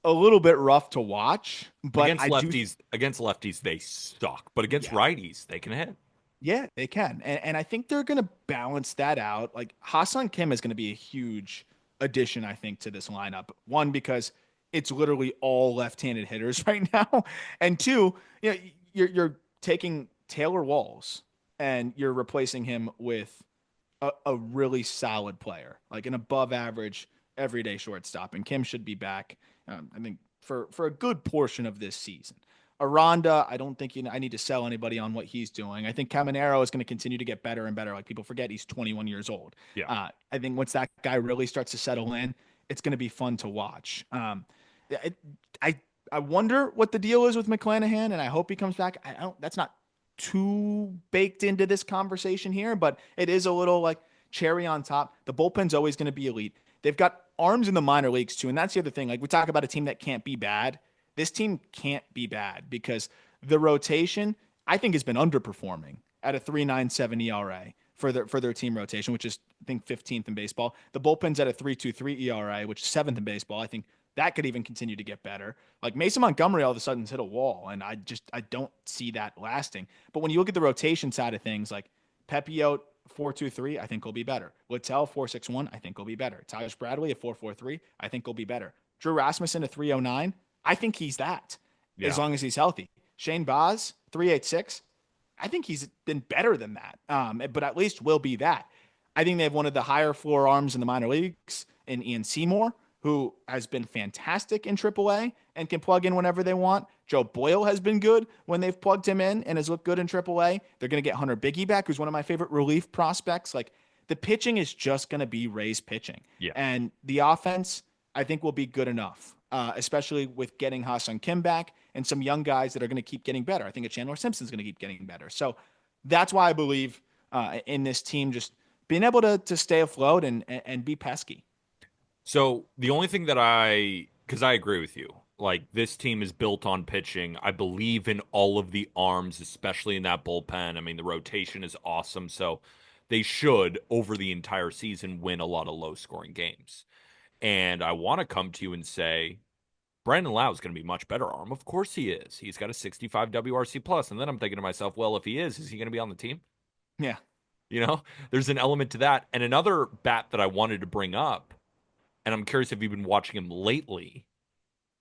a little bit rough to watch, but I do. Against lefties, they suck. But against Yeah, righties, they can hit. yeah, they can, and I think they're gonna balance that out. Like Hassan Kim is gonna be a huge addition, I think, to this lineup. One, because it's literally all left-handed hitters right now, and two, you're taking Taylor Walls and you're replacing him with a really solid player, like an above average everyday shortstop. And Kim should be back, I think, for a good portion of this season. Aranda, I don't think I need to sell anybody on what he's doing. I think Caminero is going to continue to get better and better. Like people forget he's 21 years old. Yeah. I think once that guy really starts to settle in, it's going to be fun to watch. It, I I wonder what the deal is with McClanahan, and I hope he comes back. I don't. That's not too baked into this conversation here, but it is a little like cherry on top. The bullpen's always going to be elite. They've got arms in the minor leagues too, and that's the other thing. Like we talk about a team that can't be bad. This team can't be bad because the rotation I think has been underperforming at a 3.97 ERA for their team rotation, which is I think 15th in baseball. The bullpen's at a 3.23 ERA, which is 7th in baseball. I think that could even continue to get better. Like Mason Montgomery all of a sudden has hit a wall, and I don't see that lasting. But when you look at the rotation side of things, like Pepiot 4.23, I think will be better. Littell 4.61, I think will be better. Tyler Bradley at 4.43, I think will be better. Drew Rasmussen at 3.09, I think he's that as Yeah. long as he's healthy. Shane Baz 3.86, I think he's been better than that, but at least will be that. I think they have one of the higher floor arms in the minor leagues in Ian Seymour, who has been fantastic in AAA and can plug in whenever they want. Joe Boyle has been good when they've plugged him in and has looked good in AAA. They're going to get Hunter Biggie back, who's one of my favorite relief prospects. Like the pitching is just going to be Ray's pitching. Yeah. And the offense, I think, will be good enough, especially with getting Ha-Seong Kim back and some young guys that are going to keep getting better. I think a Chandler Simpson's going to keep getting better. So that's why I believe in this team just being able to stay afloat and be pesky. So the only thing because I agree with you, like this team is built on pitching. I believe in all of the arms, especially in that bullpen. I mean, the rotation is awesome. So they should, over the entire season, win a lot of low scoring games. And I want to come to you and say, Brandon Lau is going to be much better arm. Of course he is. He's got a 65 WRC plus. And then I'm thinking to myself, well, if he is he going to be on the team? Yeah. You know, there's an element to that. And another bat that I wanted to bring up, and I'm curious if you've been watching him lately.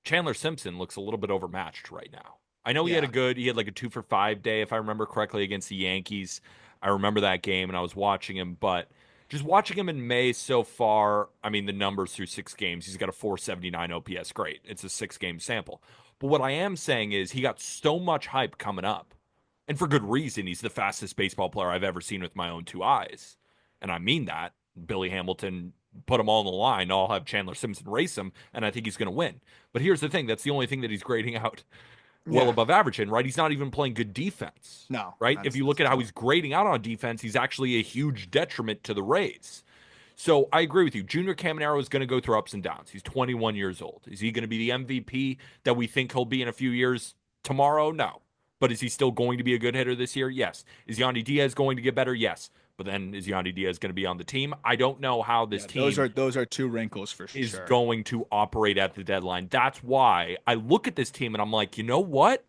Chandler Simpson looks a little bit overmatched right now. I know Yeah. he had like a 2 for 5 day, if I remember correctly, against the Yankees. I remember that game and I was watching him, but just watching him in May so far, I mean, the numbers through 6 games, he's got a 479 OPS. Great. It's a 6 game sample. But what I am saying is he got so much hype coming up. And for good reason. He's the fastest baseball player I've ever seen with my own two eyes. And I mean that. Billy Hamilton put them all on the line. I'll have Chandler Simpson race him, and I think he's going to win. But here's the thing: that's the only thing that he's grading out well Yeah. above average in, right? He's not even playing good defense, No, right? If that's you that's look the at how point. he's grading out on defense, he's actually a huge detriment to the Rays. So I agree with you. Junior Caminero is going to go through ups and downs. He's 21 years old. Is he going to be the MVP that we think he'll be in a few years tomorrow? No. But is he still going to be a good hitter this year? Yes. Is Yandy Diaz going to get better? Yes. But then is Yandy Diaz going to be on the team? I don't know how this Yeah, those team are those are two wrinkles for is sure. going to operate at the deadline. That's why I look at this team and I'm like, you know what?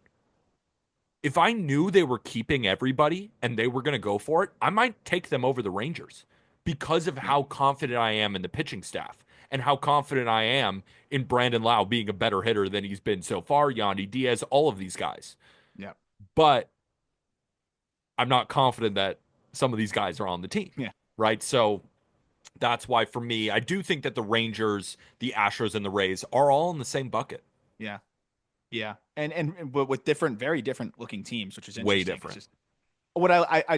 If I knew they were keeping everybody and they were going to go for it, I might take them over the Rangers because of Yeah. how confident I am in the pitching staff and how confident I am in Brandon Lau being a better hitter than he's been so far, Yandy Diaz, all of these guys. Yeah. But I'm not confident that some of these guys are on the team, Yeah. right? So that's why for me, I do think that the Rangers, the Astros, and the Rays are all in the same bucket. Yeah. Yeah. And but with different, very different looking teams, which is Way interesting. It's different.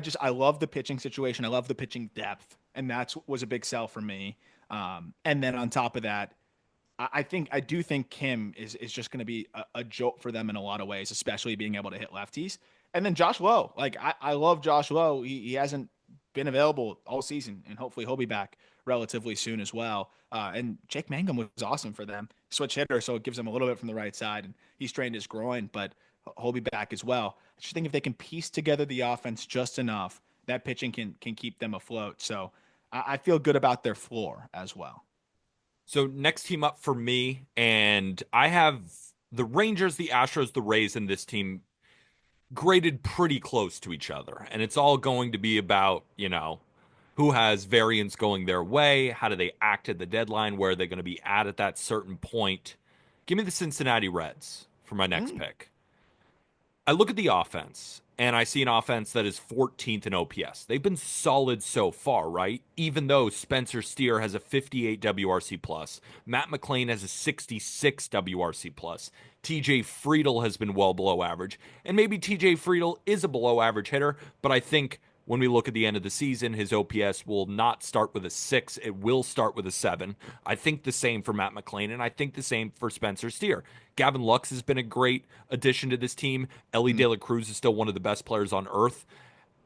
just what I love the pitching situation. I love the pitching depth, and that's was a big sell for me. And then on top of that, I do think Kim is just going to be a jolt for them in a lot of ways, especially being able to hit lefties. And then Josh Lowe, like I love Josh Lowe. He hasn't been available all season, and hopefully he'll be back relatively soon as well. And Jake Mangum was awesome for them, switch hitter, so it gives him a little bit from the right side, and he strained his groin, but he'll be back as well. I just think if they can piece together the offense just enough, that pitching can keep them afloat. So I feel good about their floor as well. So next team up for me, and I have the Rangers, the Astros, the Rays, and this team graded pretty close to each other. And it's all going to be about, who has variance going their way, how do they act at the deadline, where are they going to be at that certain point. Give me the Cincinnati Reds for my next Mm, pick. I look at the offense and I see an offense that is 14th in OPS. They've been solid so far, right? Even though Spencer Steer has a 58 WRC plus, Matt McClain has a 66 WRC plus, TJ Friedel has been well below average, and maybe TJ Friedel is a below average hitter, but I think when we look at the end of the season, his OPS will not start with a 6. It will start with a 7. I think the same for Matt McClain, and I think the same for Spencer Steer. Gavin Lux has been a great addition to this team. Ellie mm. De La Cruz is still one of the best players on earth.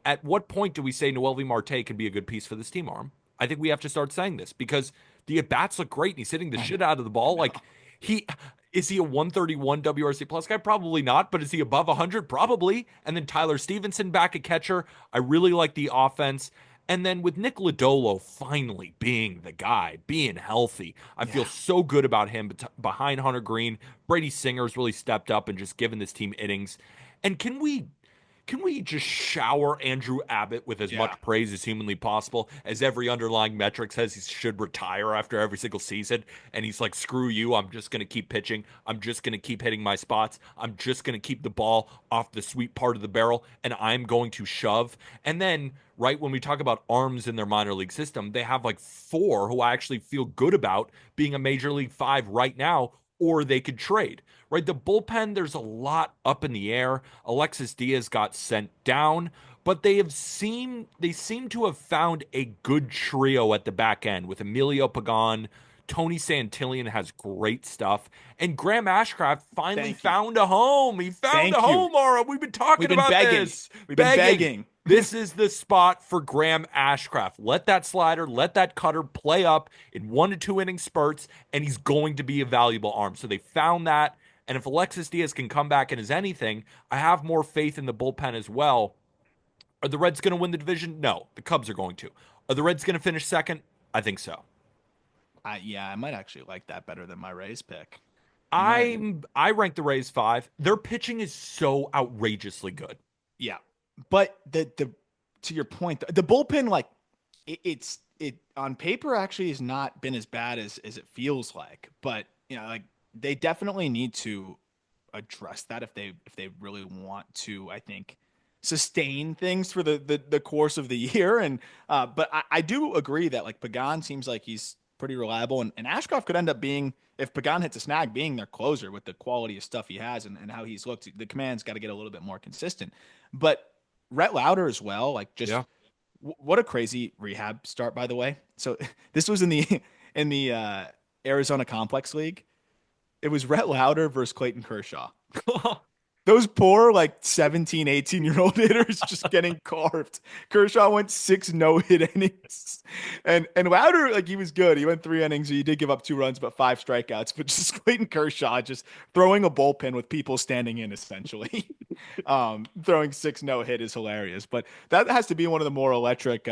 At what point do we say Noelvi Marte can be a good piece for this team, Arm? I think we have to start saying this because the at bats look great and he's hitting the I shit know. out of the I ball. know. Like, he is he a 131 WRC plus guy? Probably not, but is he above 100? Probably. And then Tyler Stevenson back at catcher. I really like the offense. And then with Nick Lodolo finally being the guy, being healthy, I feel Yeah. so good about him behind Hunter Green. Brady Singer's really stepped up and just given this team innings. And can we just shower Andrew Abbott with as Yeah. much praise as humanly possible? As every underlying metric says he should retire after every single season. And he's like, screw you. I'm just going to keep pitching. I'm just going to keep hitting my spots. I'm just going to keep the ball off the sweet part of the barrel. And I'm going to shove. And then, right, when we talk about arms in their minor league system, they have like 4 who I actually feel good about being a Major League 5 right now, or they could trade. Right, the bullpen, there's a lot up in the air. Alexis Diaz got sent down, but they seem to have found a good trio at the back end with Emilio Pagan. Tony Santillan has great stuff, and Graham Ashcraft finally Thank you. found a home. He found a Thank you. home, Aura. We've been We've talking been about begging. this, We've been begging. begging. This is the spot for Graham Ashcraft. Let that slider, let that cutter play up in 1 to 2 inning spurts, and he's going to be a valuable arm. So they found that. And if Alexis Diaz can come back and is anything, I have more faith in the bullpen as well. Are the Reds going to win the division? No, the Cubs are going to. Are the Reds going to finish second? I think so. Yeah, I might actually like that better than my Rays pick. You might. I rank the Rays 5. Their pitching is so outrageously good. Yeah, but the to your point, the bullpen, like it on paper actually has not been as bad as it feels like. But like they definitely need to address that if they really want to, I think, sustain things for the course of the year. And but I do agree that like Pagan seems like he's pretty reliable, and Ashcroft could end up being, if Pagan hits a snag, being their closer with the quality of stuff he has and how he's looked. The command's got to get a little bit more consistent. But Rhett Lauder as well, like just Yeah. what a crazy rehab start, by the way. So this was in the Arizona Complex League. It was Rhett Lauder versus Clayton Kershaw. Those poor like 17, 18-year-old hitters just getting carved. Kershaw went 6 no-hit innings. And Lauder, like, he was good. He went 3 innings. He did give up 2 runs, but 5 strikeouts. But just Clayton Kershaw just throwing a bullpen with people standing in, essentially. Throwing 6 no-hit is hilarious. But that has to be one of the more electric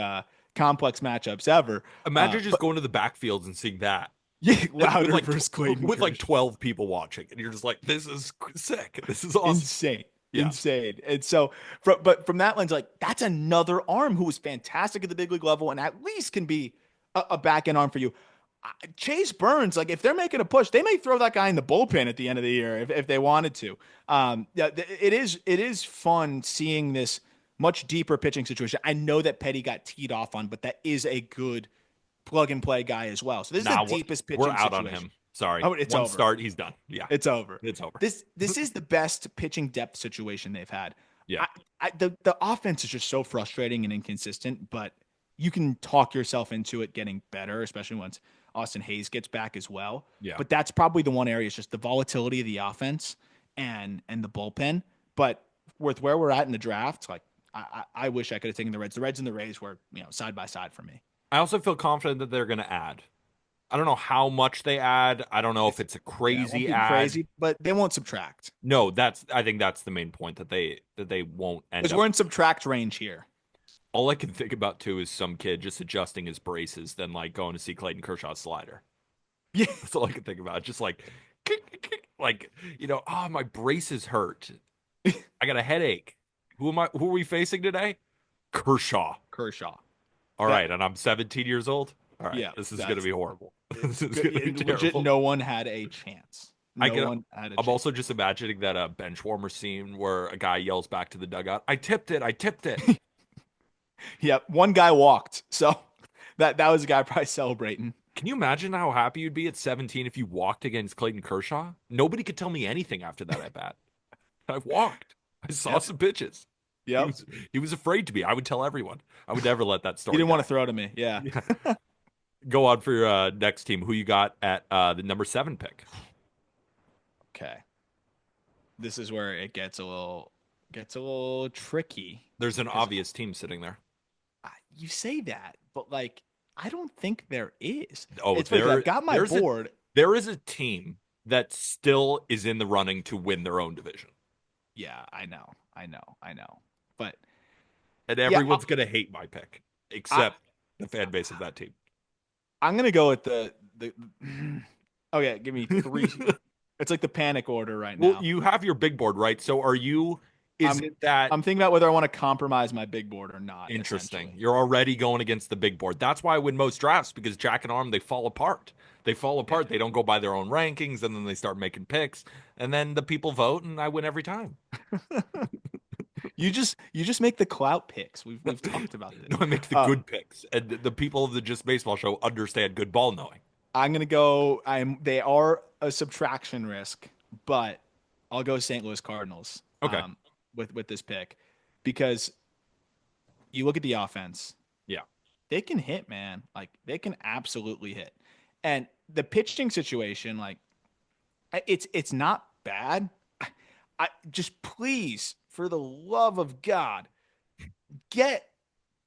complex matchups ever. Imagine just But going to the backfields and seeing that. yeah, with Lauder like versus Clayton with like Kershaw. 12 people watching, and you're just like, this is sick. This is awesome. Insane. Yeah. Insane. And so, but from that lens, like that's another arm who was fantastic at the big league level and at least can be a back end arm for you. Chase Burns, like if they're making a push, they may throw that guy in the bullpen at the end of the year if they wanted to. Yeah, it is fun seeing this much deeper pitching situation. I know that Petty got teed off on, but that is a good plug and play guy as well. So this is the Nah, deepest we're pitching out on situation. him. Sorry. Oh, it's One over. start, he's done. Yeah. It's over. It's over. This is the best pitching depth situation they've had. Yeah. The offense is just so frustrating and inconsistent, but you can talk yourself into it getting better, especially once Austin Hayes gets back as well. Yeah. But that's probably the one area is just the volatility of the offense and the bullpen. But with where we're at in the draft, like I wish I could have taken the Reds. The Reds and the Rays were side by side for me. I also feel confident that they're going to add. I don't know how much they add. I don't know if it's a Yeah, it won't crazy be add. crazy, but they won't subtract No, I think that's the main point that they won't end because up. we're in subtract range here. All I can think about too is some kid just adjusting his braces, then like going to see Clayton Kershaw's slider. Yeah. That's all I can think about. Just like, like, oh, my braces hurt. I got a headache. Who are we facing today? Kershaw. Kershaw. All That right, and I'm 17 years old. All right, yeah, this is gonna that's be horrible. This is gonna be legit. terrible. No one had a chance. I No can. one had a I'm chance. also just imagining that bench warmer scene where a guy yells back to the dugout, "I tipped it! I tipped it!" Yeah, one guy walked, so that was a guy probably celebrating. Can you imagine how happy you'd be at 17 if you walked against Clayton Kershaw? Nobody could tell me anything after that at bat. I walked. I saw Yep, some pitches. He yep. was he was afraid to be. I would tell everyone. I would never let that He story didn't want to die. throw to me. Yeah. Yeah. Go on for your next team. Who you got at the number 7 pick? Okay. This is where it gets a little tricky There's an because obvious team sitting there. you say that, but like I don't think there is. Oh, It's funny 'cause I've got my there's a board. there is a team that still is in the running to win their own division. Yeah, I know. But And yeah, everyone's gonna hate my pick, I, except the fan base of that team. I'm gonna go with the. Okay, give me three. It's like the panic order right Well, now. you have your big board, right? So are you, is I'm it that I'm thinking about whether I want to compromise my big board or not. interesting? Essentially, You're already going against the big board. That's why I win most drafts because Jack and Arm, they fall apart. They fall yeah. apart. They don't go by their own rankings and then they start making picks. And then the people vote and I win every time. You just make the clout picks. We've talked about this. No, I make the good picks. And the people of the Just Baseball show understand good ball knowing. I'm gonna go. They are a subtraction risk, but I'll go St. Louis Cardinals. Okay. With this pick, because you look at the offense, Yeah. they can hit, man. Like they can absolutely hit, and the pitching situation, like it's not bad. I just please, for the love of God, get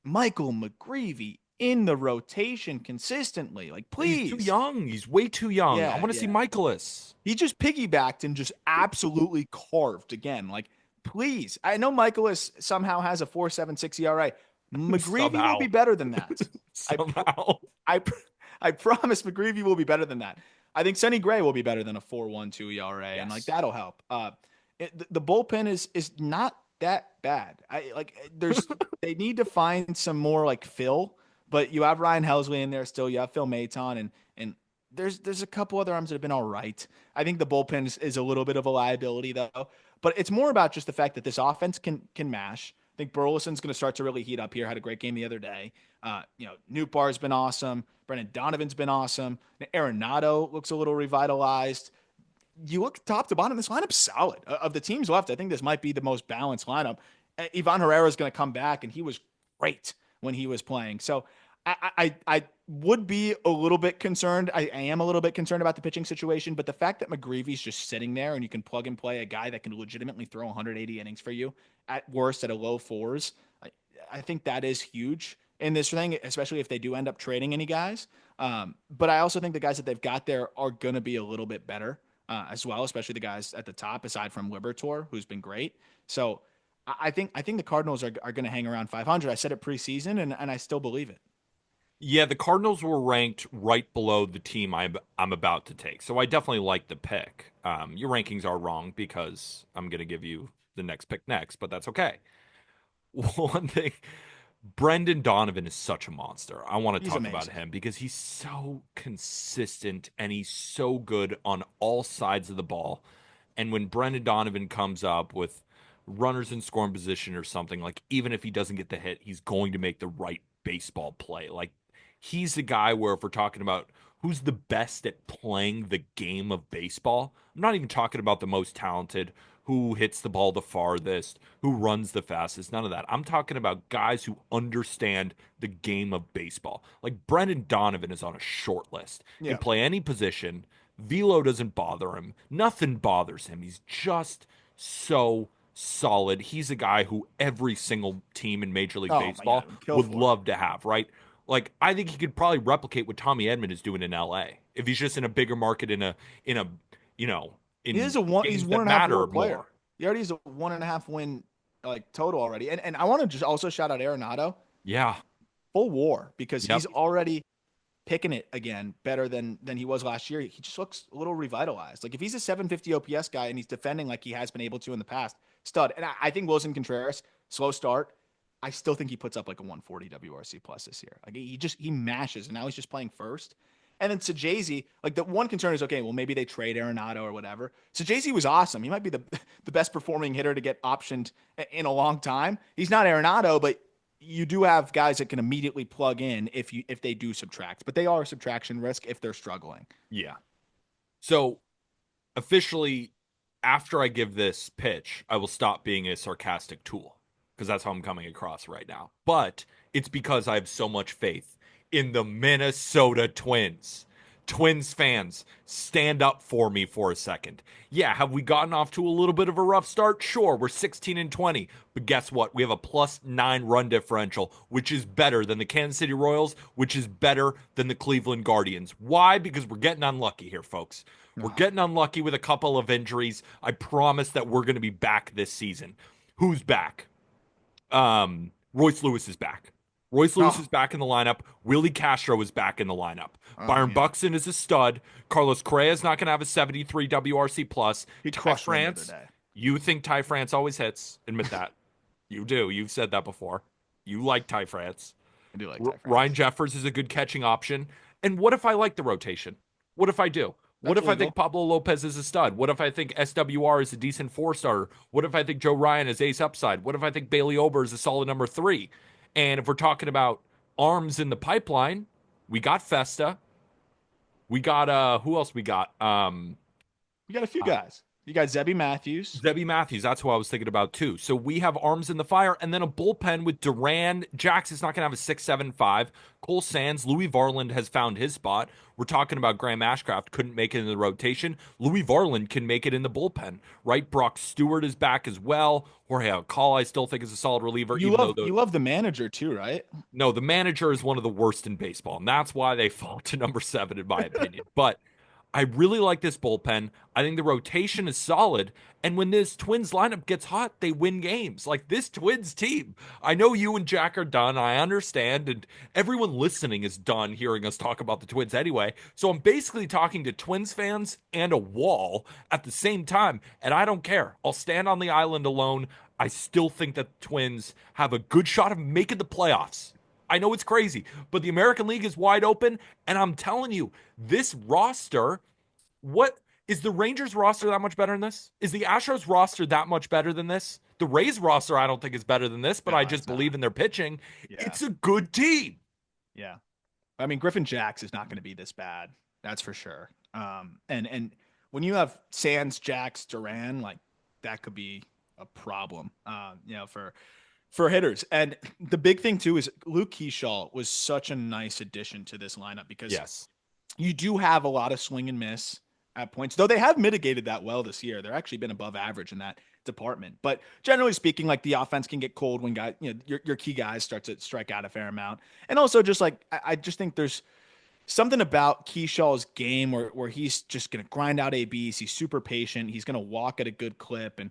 Michael McGreevy in the rotation consistently. Like, He's too please. young. He's way too young. I Yeah, want to see yeah. Michaelis. He just piggybacked and just absolutely carved again. Like, please. I know Michaelis somehow has a 4.76 ERA. McGreevy will Somehow. be better than that. I pr- Somehow. I pr- I promise McGreevy will be better than that. I think Sonny Gray will be better than a 4.12 ERA, and like Yes. that'll help. The bullpen is not that bad. They need to find some more like fill, but you have Ryan Helsley in there still. You have Phil Maton, and there's a couple other arms that have been all right. I think the bullpen is a little bit of a liability though, but it's more about just the fact that this offense can mash. I think Burleson's going to start to really heat up here. Had a great game the other day. Nootbaar's been awesome. Brendan Donovan's been awesome. Arenado looks a little revitalized. You look top to bottom, this lineup's solid. Of the teams left, I think this might be the most balanced lineup. Ivan Herrera is going to come back, and he was great when he was playing. So I would be a little bit concerned. I am a little bit concerned about the pitching situation, but the fact that McGreevy's just sitting there and you can plug and play a guy that can legitimately throw 180 innings for you at worst at a low fours, I think that is huge in this thing, especially if they do end up trading any guys. But I also think the guys that they've got there are going to be a little bit better as well, especially the guys at the top, aside from Libertor, who's been great. So I think the Cardinals are going to hang around 500. I said it preseason, and I still believe it. Yeah, the Cardinals were ranked right below the team I'm about to take. So I definitely like the pick. Your rankings are wrong because I'm going to give you the next pick next, but that's okay. One thing, Brendan Donovan is such a monster. I want to He's talk about amazing. him because he's so consistent and he's so good on all sides of the ball. And when Brendan Donovan comes up with runners in scoring position or something, like even if he doesn't get the hit, he's going to make the right baseball play. Like he's the guy where if we're talking about who's the best at playing the game of baseball, I'm not even talking about the most talented, who hits the ball the farthest, who runs the fastest, none of that. I'm talking about guys who understand the game of baseball. Like Brendan Donovan is on a short list. Can Yeah. play any position. Velo doesn't bother him. Nothing bothers him. He's just so solid. He's a guy who every single team in Major League Oh my God, Baseball I would kill would for it. love to have, right? Like I think he could probably replicate what Tommy Edman is doing in LA if he's just in a bigger market in a you know He is in a one. He's games that 1.5 WAR matter player. more. He already is a 1.5 win like total already. And I want to just also shout out Arenado, Yeah. full WAR because Yep. he's already picking it again better than he was last year. He just looks a little revitalized. Like if he's a 750 OPS guy and he's defending like he has been able to in the past, stud. And I think Wilson Contreras, slow start. I still think he puts up like a 140 WRC plus this year. Like he mashes, and now he's just playing first. And then Sajazi, like the one concern is, okay, well, maybe they trade Arenado or whatever. Sajazi was awesome. He might be the best performing hitter to get optioned in a long time. He's not Arenado, but you do have guys that can immediately plug in if they do subtract. But they are a subtraction risk if they're struggling. Yeah. So officially, after I give this pitch, I will stop being a sarcastic tool because that's how I'm coming across right now. But it's because I have so much faith in the Minnesota Twins. Twins fans, stand up for me for a second. Yeah, have we gotten off to a little bit of a rough start? Sure, we're 16-20. But guess what? We have a +9 run differential, which is better than the Kansas City Royals, which is better than the Cleveland Guardians. Why? Because we're getting unlucky here, folks. We're getting unlucky with a couple of injuries. I promise that we're going to be back this season. Who's back? Royce Lewis is back. Royce Lewis is back in the lineup. Willie Castro is back in the lineup. Byron Buxton is a stud. Carlos Correa is not going to have a 73 WRC plus. He Ty crushed France. the other day. You think Ty France always hits? Admit that. You do. You've said that before. You like Ty France. I do like Ty France. Ryan Jeffers is a good catching option. And what if I like the rotation? What if I do? What if I think Pablo Lopez is a stud? What if I think SWR is a decent 4-starter? What if I think Joe Ryan is ace upside? What if I think Bailey Ober is a solid number 3? And if we're talking about arms in the pipeline, we got Festa. We got who else we got? We got a few guys. You got Zebby Matthews. Zebby Matthews, that's who I was thinking about too. So we have arms in the fire, and then a bullpen with Duran. Jax is not going to have a 6.75. Cole Sands, Louis Varland has found his spot. We're talking about Graham Ashcraft, couldn't make it in the rotation. Louis Varland can make it in the bullpen, right? Brock Stewart is back as well. Jorge Alcala, I still think, is a solid reliever. You love the manager too, right? No, the manager is one of the worst in baseball, and that's why they fall to number 7, in my opinion. But I really like this bullpen. I think the rotation is solid. And when this Twins lineup gets hot, they win games. Like this Twins team. I know you and Jack are done. I understand. And everyone listening is done hearing us talk about the Twins anyway. So I'm basically talking to Twins fans and a wall at the same time. And I don't care. I'll stand on the island alone. I still think that the Twins have a good shot of making the playoffs. I know it's crazy, but the American League is wide open, and I'm telling you, this roster, what is the Rangers roster that much better than this? Is the Astros roster that much better than this? The Rays roster, I don't think is better than this, but I just believe in their pitching. Yeah. It's a good team. Yeah. I mean, Griffin Jax is not going to be this bad. That's for sure. And when you have Sands, Jax, Duran, like that could be a problem, for hitters. And the big thing too is Luke Keyshaw was such a nice addition to this lineup because you do have a lot of swing and miss at points, though they have mitigated that well this year. They're actually been above average in that department. But generally speaking, like the offense can get cold when guys, your key guys start to strike out a fair amount. And also just like, I just think there's something about Keyshaw's game where he's just going to grind out ABs. He's super patient. He's going to walk at a good clip. And,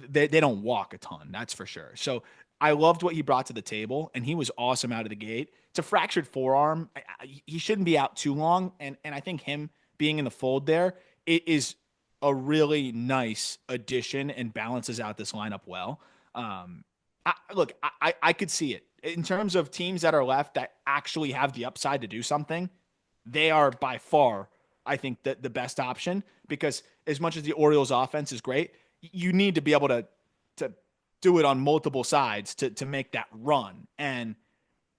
they don't walk a ton. That's for sure. So I loved what he brought to the table, and he was awesome out of the gate. It's a fractured forearm. He shouldn't be out too long, and I think him being in the fold there, it is a really nice addition and balances out this lineup well. I could see it. In terms of teams that are left that actually have the upside to do something, they are by far, I think, the best option, because as much as the Orioles offense is great, you need to be able to do it on multiple sides to make that run. And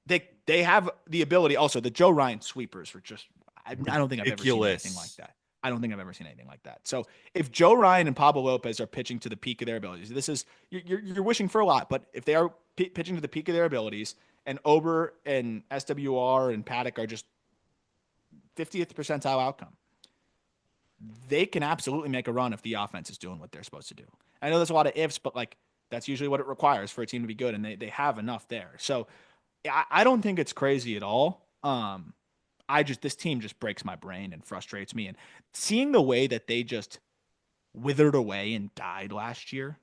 they have the ability. Also, the Joe Ryan sweepers were just, I don't think I've ever seen anything like that. I don't think I've ever seen anything like that. So if Joe Ryan and Pablo Lopez are pitching to the peak of their abilities, you're wishing for a lot, but if they are pitching to the peak of their abilities, and Ober and SWR and Paddock are just 50th percentile outcome, they can absolutely make a run if the offense is doing what they're supposed to do. I know there's a lot of ifs, but like, that's usually what it requires for a team to be good, and they have enough there. So I don't think it's crazy at all. This team just breaks my brain and frustrates me. And seeing the way that they just withered away and died last year,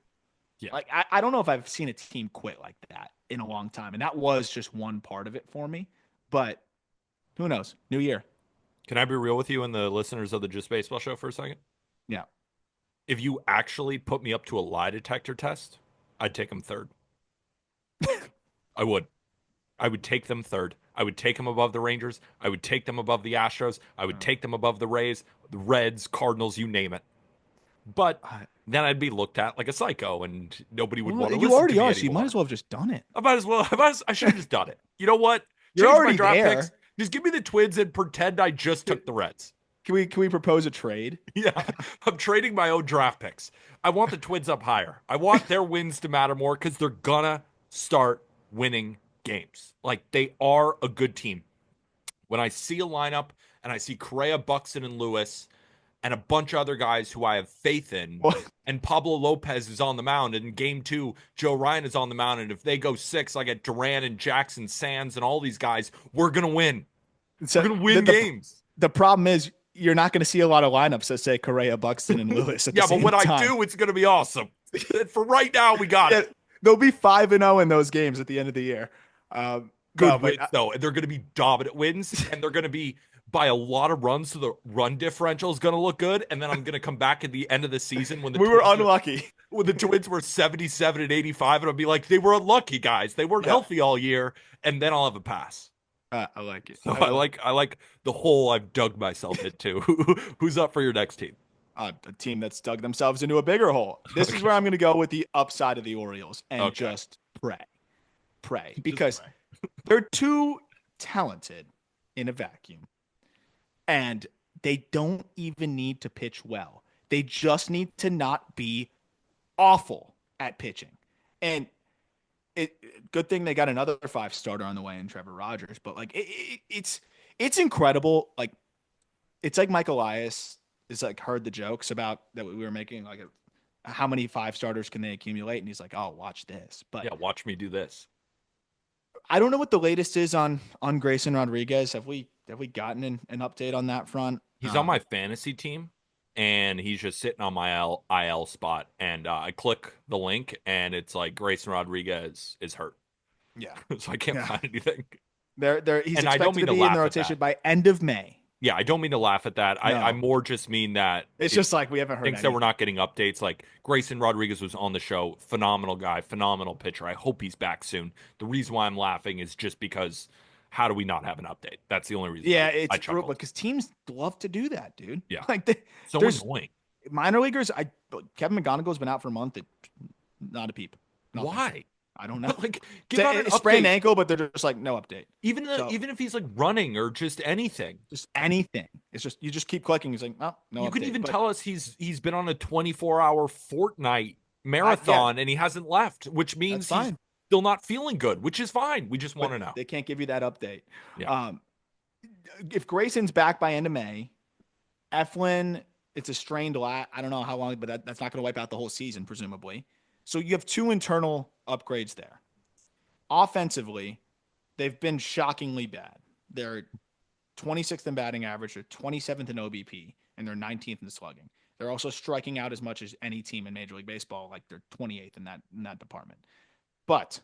like I don't know if I've seen a team quit like that in a long time. And that was just one part of it for me. But Who knows? New year. Can I be real with you and the listeners of the Just Baseball show for a second? Yeah. If you actually put me up to a lie detector test, I'd take him third. I would. I would take them third. I would take them above the Rangers. I would take them above the Astros. I would take them above the Rays, the Reds, Cardinals, you name it. But then I'd be looked at like a psycho, and nobody would want to You listen to already me are, so you might anymore. as well have just done it. I might as well. I should have just done it. You know what? You're Change my already draft there. picks. Just give me the Twins and pretend I just took the Reds. Can we propose a trade? Yeah, I'm trading my own draft picks. I want the Twins up higher. I want their wins to matter more because they're gonna start winning games. Like they are a good team. When I see a lineup and I see Correa, Buxton, and Lewis, and a bunch of other guys who I have faith in, What? and Pablo Lopez is on the mound, and in game two, Joe Ryan is on the mound, and if they go six, I get Duran and Jackson Sands and all these guys, we're gonna win. So We're gonna win games. The problem is you're not going to see a lot of lineups that say Correa, Buxton, and Lewis at the Yeah, same but when time. I do, it's gonna be awesome. For right now, we got it. They'll be 5-0 in those games at the end of the year. Good wins, though. And they're going to be dominant wins, and they're going to be by a lot of runs, so the run differential is going to look good. And then I'm going to come back at the end of the season when we were unlucky. When the Twins were 77 and 85, and I'll be like, they were unlucky, guys. They weren't healthy all year, and then I'll have a pass. I like it. So I like the hole I've dug myself into. Who's up for your next team? A team that's dug themselves into a bigger hole. This is where I'm going to go with the upside of the Orioles and just pray, because they're too talented in a vacuum, and they don't even need to pitch well. They just need to not be awful at pitching. And good thing they got another 5-starter on the way in Trevor Rogers, but like it's incredible. Like it's like Mike Elias is like heard the jokes about that we were making, like how many 5-starters can they accumulate, and he's like, oh, watch this. But yeah, watch me do this. I don't know what the latest is on Grayson Rodriguez. Have we gotten an update on that front? He's on my fantasy team, and he's just sitting on my IL spot. And I click the link, and it's like Grayson Rodriguez is hurt. Yeah, so I can't find anything. He's expected to be in the rotation by end of May. Yeah, I don't mean to laugh at that. No. I more just mean that it's just like we haven't heard things that we're not getting updates. Like Grayson Rodriguez was on the show, phenomenal guy, phenomenal pitcher. I hope he's back soon. The reason why I'm laughing is just because how do we not have an update? That's the only reason. Yeah, it's brutal because teams love to do that, dude. Yeah, like so annoying. Minor leaguers, Kevin McGonigal's been out for a month. Not a peep. Nothing. Why? I don't know. Like, give out an sprained ankle, but they're just like no update. Even if he's like running or just anything, It's just you just keep clicking. He's like, oh, no. You update. can even tell us he's been on a 24-hour Fortnite marathon and he hasn't left, which means he's still not feeling good, which is fine. We just want to know. They can't give you that update. Yeah. If Grayson's back by end of May, Eflin, it's a strained lat. I don't know how long, but that's not going to wipe out the whole season, presumably. So you have two internal upgrades there. Offensively, they've been shockingly bad. They're 26th in batting average, they're 27th in OBP, and they're 19th in slugging. They're also striking out as much as any team in Major League Baseball. Like they're 28th in that department. But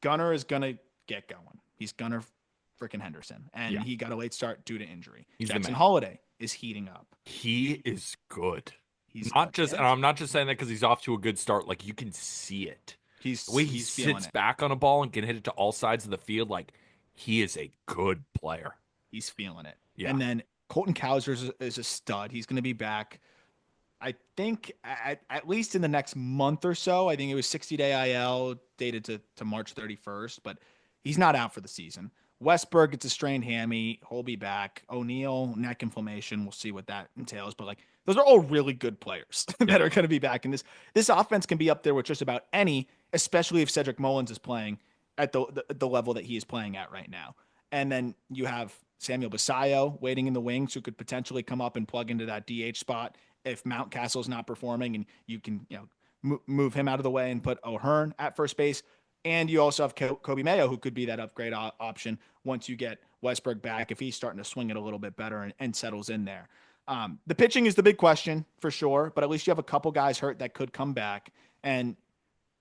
Gunnar is gonna get going. He's Gunnar freaking Henderson, and he got a late start due to injury. Jackson Holiday is heating up. He is good. He's not just, and I'm not just saying that because he's off to a good start. Like you can see it. The way he sits back on a ball and can hit it to all sides of the field. Like he is a good player. He's feeling it. Yeah. And then Colton Cowser is a stud. He's going to be back, I think, at least in the next month or so. I think it was 60-day IL dated to March 31st, but he's not out for the season. Westberg gets a strained hammy. He'll be back. O'Neill, neck inflammation. We'll see what that entails. But like those are all really good players that are going to be back. And this offense can be up there with just about any, especially if Cedric Mullins is playing at the level that he is playing at right now. And then you have Samuel Basayo waiting in the wings who could potentially come up and plug into that DH spot if Mountcastle's not performing, and you can move him out of the way and put O'Hearn at first base. And you also have Kobe Mayo, who could be that upgrade option once you get Westberg back, if he's starting to swing it a little bit better and settles in there. The pitching is the big question for sure, but at least you have a couple guys hurt that could come back. And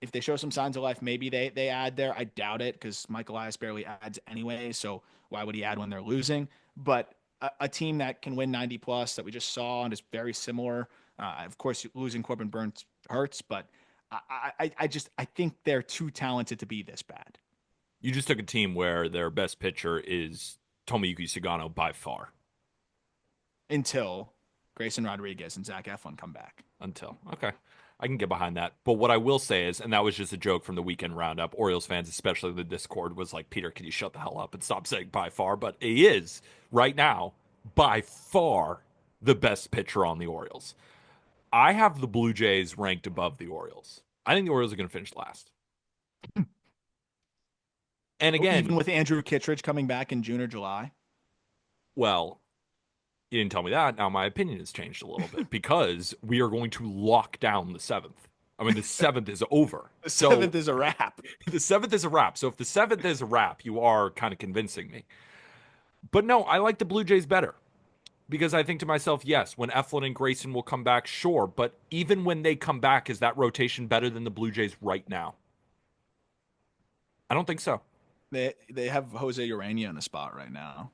if they show some signs of life, maybe they add there. I doubt it because Mike Elias barely adds anyway. So why would he add when they're losing? But a team that can win 90 plus that we just saw and is very similar. Of course, losing Corbin Burns hurts, but I think they're too talented to be this bad. You just took a team where their best pitcher is Tomoyuki Sagano by far. Until Grayson Rodriguez and Zach Eflin come back. Okay. I can get behind that. But what I will say is, and that was just a joke from the weekend roundup, Orioles fans, especially the Discord, was like, Peter, can you shut the hell up and stop saying by far? But he is, right now, by far the best pitcher on the Orioles. I have the Blue Jays ranked above the Orioles. I think the Orioles are going to finish last. And again, even with Andrew Kittredge coming back in June or July. Well, you didn't tell me that. Now my opinion has changed a little bit because we are going to lock down the seventh. I mean, the seventh is over. The seventh is a wrap. The seventh is a wrap. So if the seventh is a wrap, you are kind of convincing me. But no, I like the Blue Jays better because I think to myself, yes, when Eflin and Grayson will come back, sure. But even when they come back, is that rotation better than the Blue Jays right now? I don't think so. They have Jose Urania in a spot right now.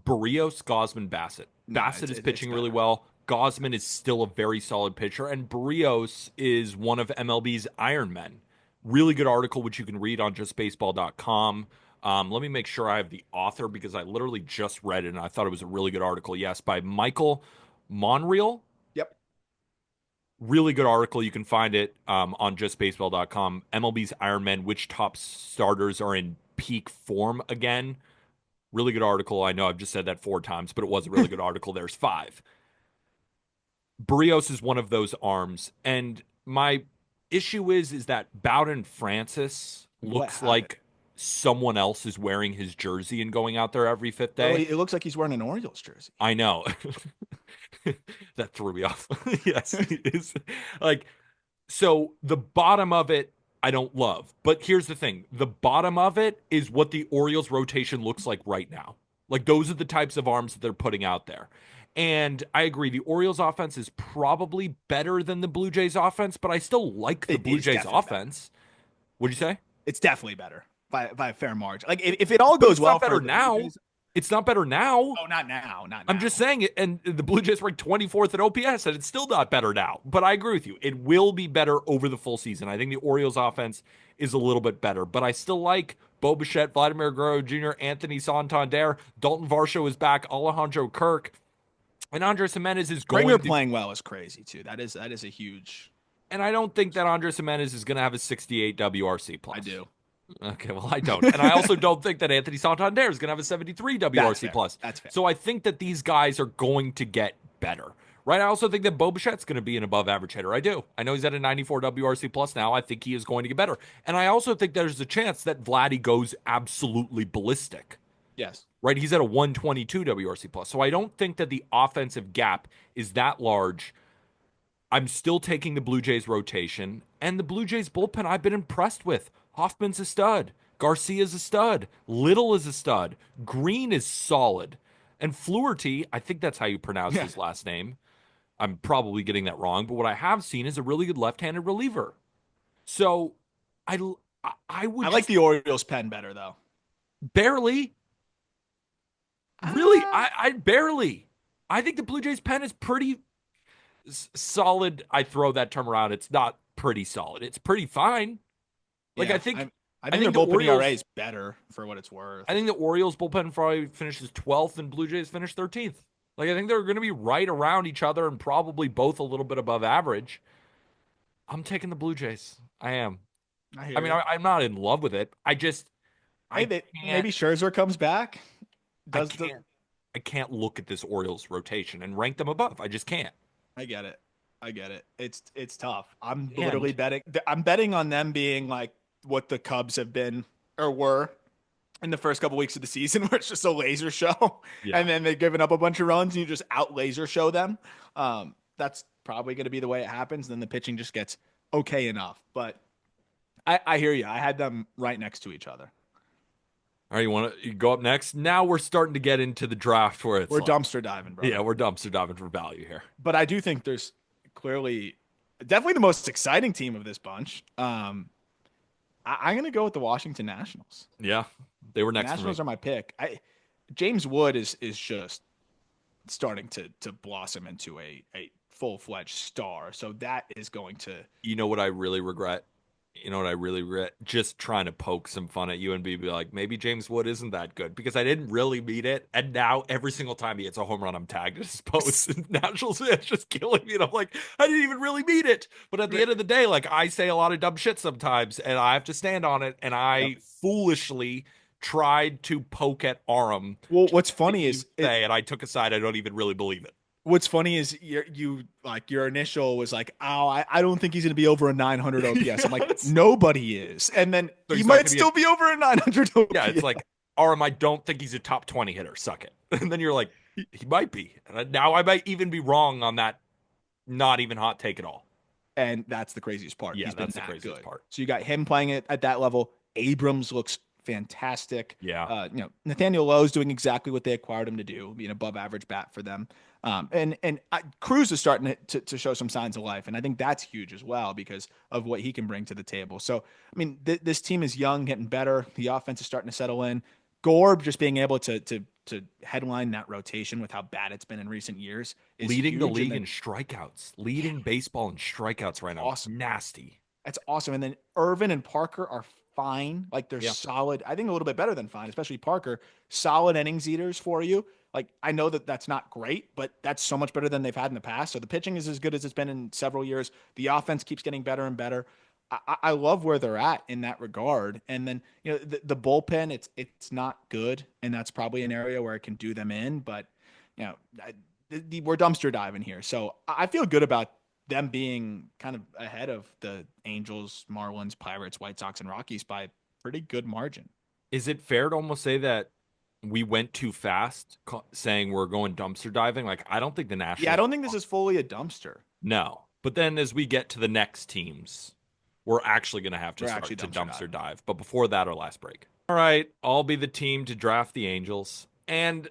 Barrios, Gosman, Bassett. Bassett is pitching really well. Gosman is still a very solid pitcher, and Barrios is one of MLB's Iron Men. Really good article, which you can read on justbaseball.com. Let me make sure I have the author because I literally just read it, and I thought it was a really good article. Yes, by Michael Monreal. Yep. Really good article. You can find it on justbaseball.com. MLB's Iron Men, which top starters are in peak form again. Really good article. I know I've just said that 4 times, but it was a really good article. There's 5. Barrios is one of those arms. And my issue is that Bowden Francis looks like someone else is wearing his jersey and going out there every 5th day. Well, it looks like he's wearing an Orioles jersey. I know. That threw me off. Yes, it is. Like, so the bottom of it, I don't love. But here's the thing. The bottom of it is what the Orioles rotation looks like right now. Like, those are the types of arms that they're putting out there. And I agree, the Orioles offense is probably better than the Blue Jays offense, but I still like the Blue Jays offense. Better. What'd you say? It's definitely better by a fair margin. Like, if it all goes well, better now. It's not better now. Oh, not now. Not now. I'm just saying it. And the Blue Jays ranked 24th at OPS, and it's still not better now. But I agree with you. It will be better over the full season. I think the Orioles offense is a little bit better. But I still like Bo Bichette, Vladimir Guerrero Jr., Anthony Santander, Dalton Varsho is back, Alejandro Kirk, and Andres Gimenez is going. Springer playing well is crazy, too. That is a huge. And I don't think that Andres Gimenez is going to have a 68 WRC plus. I do. Okay, well, I don't. And I also don't think that Anthony Santander is going to have a 73 WRC plus. That's fair. So I think that these guys are going to get better, right? I also think that Bo Bichette's going to be an above average hitter. I do. I know he's at a 94 WRC plus now. I think he is going to get better. And I also think there's a chance that Vladdy goes absolutely ballistic. Yes. Right? He's at a 122 WRC plus. So I don't think that the offensive gap is that large. I'm still taking the Blue Jays rotation, and the Blue Jays bullpen I've been impressed with. Hoffman's a stud. Garcia's a stud. Little is a stud. Green is solid. And Fluharty, I think that's how you pronounce his last name. I'm probably getting that wrong, but what I have seen is a really good left-handed reliever. So I like the Orioles pen better, though. Barely. Really, I barely. I think the Blue Jays pen is pretty solid. I throw that term around. It's not pretty solid. It's pretty fine. Like, I think their bullpen ERA is better for what it's worth. I think the Orioles bullpen probably finishes 12th and Blue Jays finish 13th. Like, I think they're going to be right around each other and probably both a little bit above average. I'm taking the Blue Jays. I am. I mean, I'm not in love with it. Maybe Scherzer comes back. I can't look at this Orioles rotation and rank them above. I just can't. I get it. It's tough. I'm literally betting. I'm betting on them being like what the Cubs have been or were in the first couple weeks of the season, where it's just a laser show, and then they've given up a bunch of runs, and you just out laser show them. That's probably going to be the way it happens. Then the pitching just gets okay enough. But I hear you. I had them right next to each other. All right, you go up next? Now we're starting to get into the draft where we're dumpster diving, bro. Yeah, we're dumpster diving for value here. But I do think there's clearly definitely the most exciting team of this bunch. I'm going to go with the Washington Nationals. Yeah, they were The next for me. Nationals are my pick. James Wood is just starting to blossom into a full fledged star. So that is going to. You know what I really regret? You know what I really regret? Just trying to poke some fun at UNB, be like, maybe James Wood isn't that good because I didn't really mean it. And now every single time he hits a home run, I'm tagged at his post. And Nationals fans just killing me. And I'm like, I didn't even really mean it. But at the end of the day, like I say a lot of dumb shit sometimes, and I have to stand on it. And Yep. I foolishly tried to poke at Aram Well, just what's to funny even is it. say, and I took a side. I don't even really believe it. What's funny is you like your initial was like, oh, I don't think he's going to be over a 900 OPS. I'm like, Yes. nobody is, and then So he he's not might going to be a still be over a 900 yeah, it's OPS. like Aram, I don't think he's a top 20 hitter. Suck it. And then you're like, he might be. And now I might even be wrong on that not even hot take at all. And that's the craziest part. Yeah, He's been that's the that craziest good. part. So you got him playing it at that level. Abrams looks fantastic. Yeah. Nathaniel Lowe's doing exactly what they acquired him to do, being above average bat for them. And Cruz is starting to show some signs of life, and I think that's huge as well because of what he can bring to the table. So I mean, this team is young, getting better. The offense is starting to settle in. Gorb just being able to headline that rotation with how bad it's been in recent years is Leading the huge. And league then in strikeouts, leading baseball in strikeouts right now. It's awesome. nasty. That's awesome. And then Irvin and Parker are fine. Like they're Yeah. solid. I think a little bit better than fine, especially Parker. Solid innings eaters for you. Like I know that that's not great, but that's so much better than they've had in the past. So the pitching is as good as it's been in several years. The offense keeps getting better and better. I love where they're at in that regard. And then the bullpen, it's not good, and that's probably an area where it can do them in. But you know, we're dumpster diving here, so I feel good about them being kind of ahead of the Angels, Marlins, Pirates, White Sox, and Rockies by a pretty good margin. Is it fair to almost say that we went too fast saying we're going dumpster diving? Like, I don't think the Yeah, I Nationals. don't think this is fully a dumpster. No. But then as we get to the next teams, we're actually going to have to We're actually start to dumpster dumpster diving. dive. But before that, our last break. All right, I'll be the team to draft the Angels. And,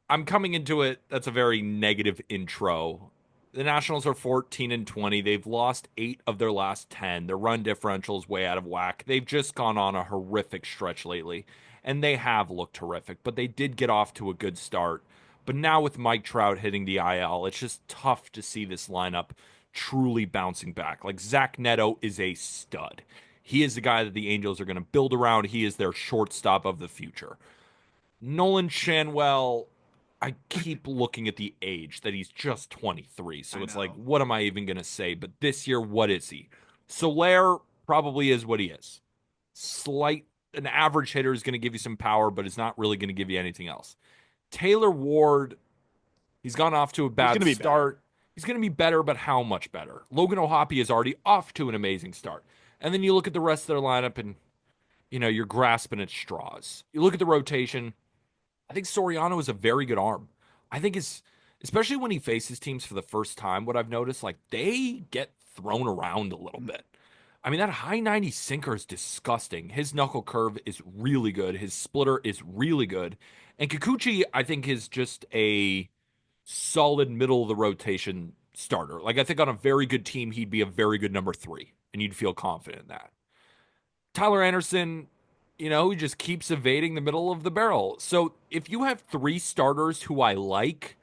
I'm coming into it. That's a very negative intro. The Nationals are 14 and 20. They've lost 8 of their last 10. Their run differential is way out of whack. They've just gone on a horrific stretch lately. And they have looked horrific, but they did get off to a good start. But now with Mike Trout hitting the IL, it's just tough to see this lineup truly bouncing back. Like Zach Neto is a stud. He is the guy that the Angels are going to build around. He is their shortstop of the future. Nolan Shanwell, I keep looking at the age that he's just 23. So I it's like, know. what am I even going to say? But this year, what is he? Soler probably is what he is. An average hitter is going to give you some power, but it's not really going to give you anything else. Taylor Ward, he's gone off to a He's bad going to be better. start. He's going to be better, but how much better? Logan O'Hoppe is already off to an amazing start. And then you look at the rest of their lineup and, you're grasping at straws. You look at the rotation. I think Soriano is a very good arm. I think especially when he faces teams for the first time, what I've noticed, like they get thrown around a little bit. I mean, that high 90 sinker is disgusting. His knuckle curve is really good. His splitter is really good. And Kikuchi, I think, is just a solid middle of the rotation starter. Like, I think on a very good team, he'd be a very good number 3, and you'd feel confident in that. Tyler Anderson, he just keeps evading the middle of the barrel. So if you have 3 starters who I like,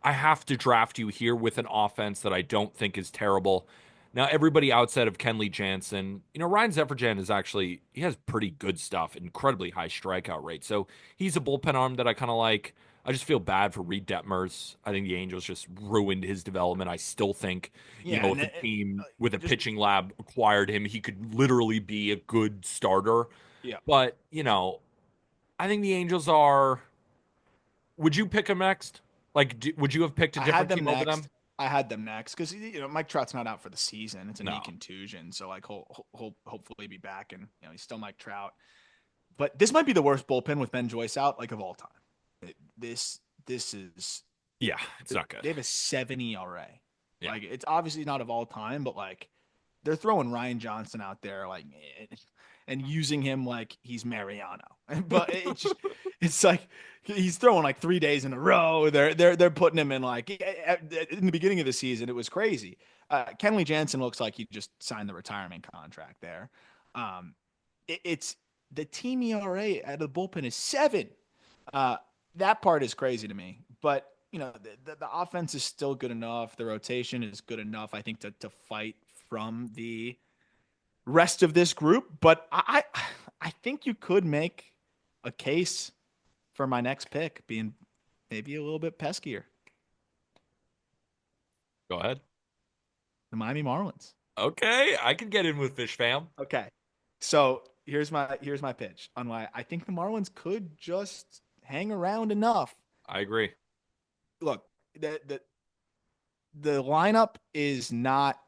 I have to draft you here with an offense that I don't think is terrible. Now, everybody outside of Kenley Jansen, Ryan Zefferjan he has pretty good stuff, incredibly high strikeout rate. So he's a bullpen arm that I kind of like. I just feel bad for Reed Detmers. I think the Angels just ruined his development. I still think, Yeah, if a team with a just pitching lab acquired him, he could literally be a good starter. yeah. But, I think the Angels are. Would you pick him next? Like, would you have picked a I had different them team over them? next. I had them next because Mike Trout's not out for the season. It's a knee No. contusion, so like he'll hopefully be back, and he's still Mike Trout. But this might be the worst bullpen with Ben Joyce out, like of all time. This is Yeah, it's not good. they have a 70 ERA. Yeah. Like it's obviously not of all time, but like they're throwing Ryan Johnson out there like and using him like he's Mariano. But it's like he's throwing like 3 days in a row. They're putting him in like in the beginning of the season, it was crazy. Kenley Jansen looks like he just signed the retirement contract there. Um, it's the team ERA out of the bullpen is 7. Uh, that part is crazy to me. But the offense is still good enough. The rotation is good enough, I think, to fight from the rest of this group. But I think you could make a case for my next pick being maybe a little bit peskier. Go ahead. The Miami Marlins. Okay, I can get in with Fish Fam. Okay. So here's my pitch on why I think the Marlins could just hang around enough. I agree. Look, the lineup is not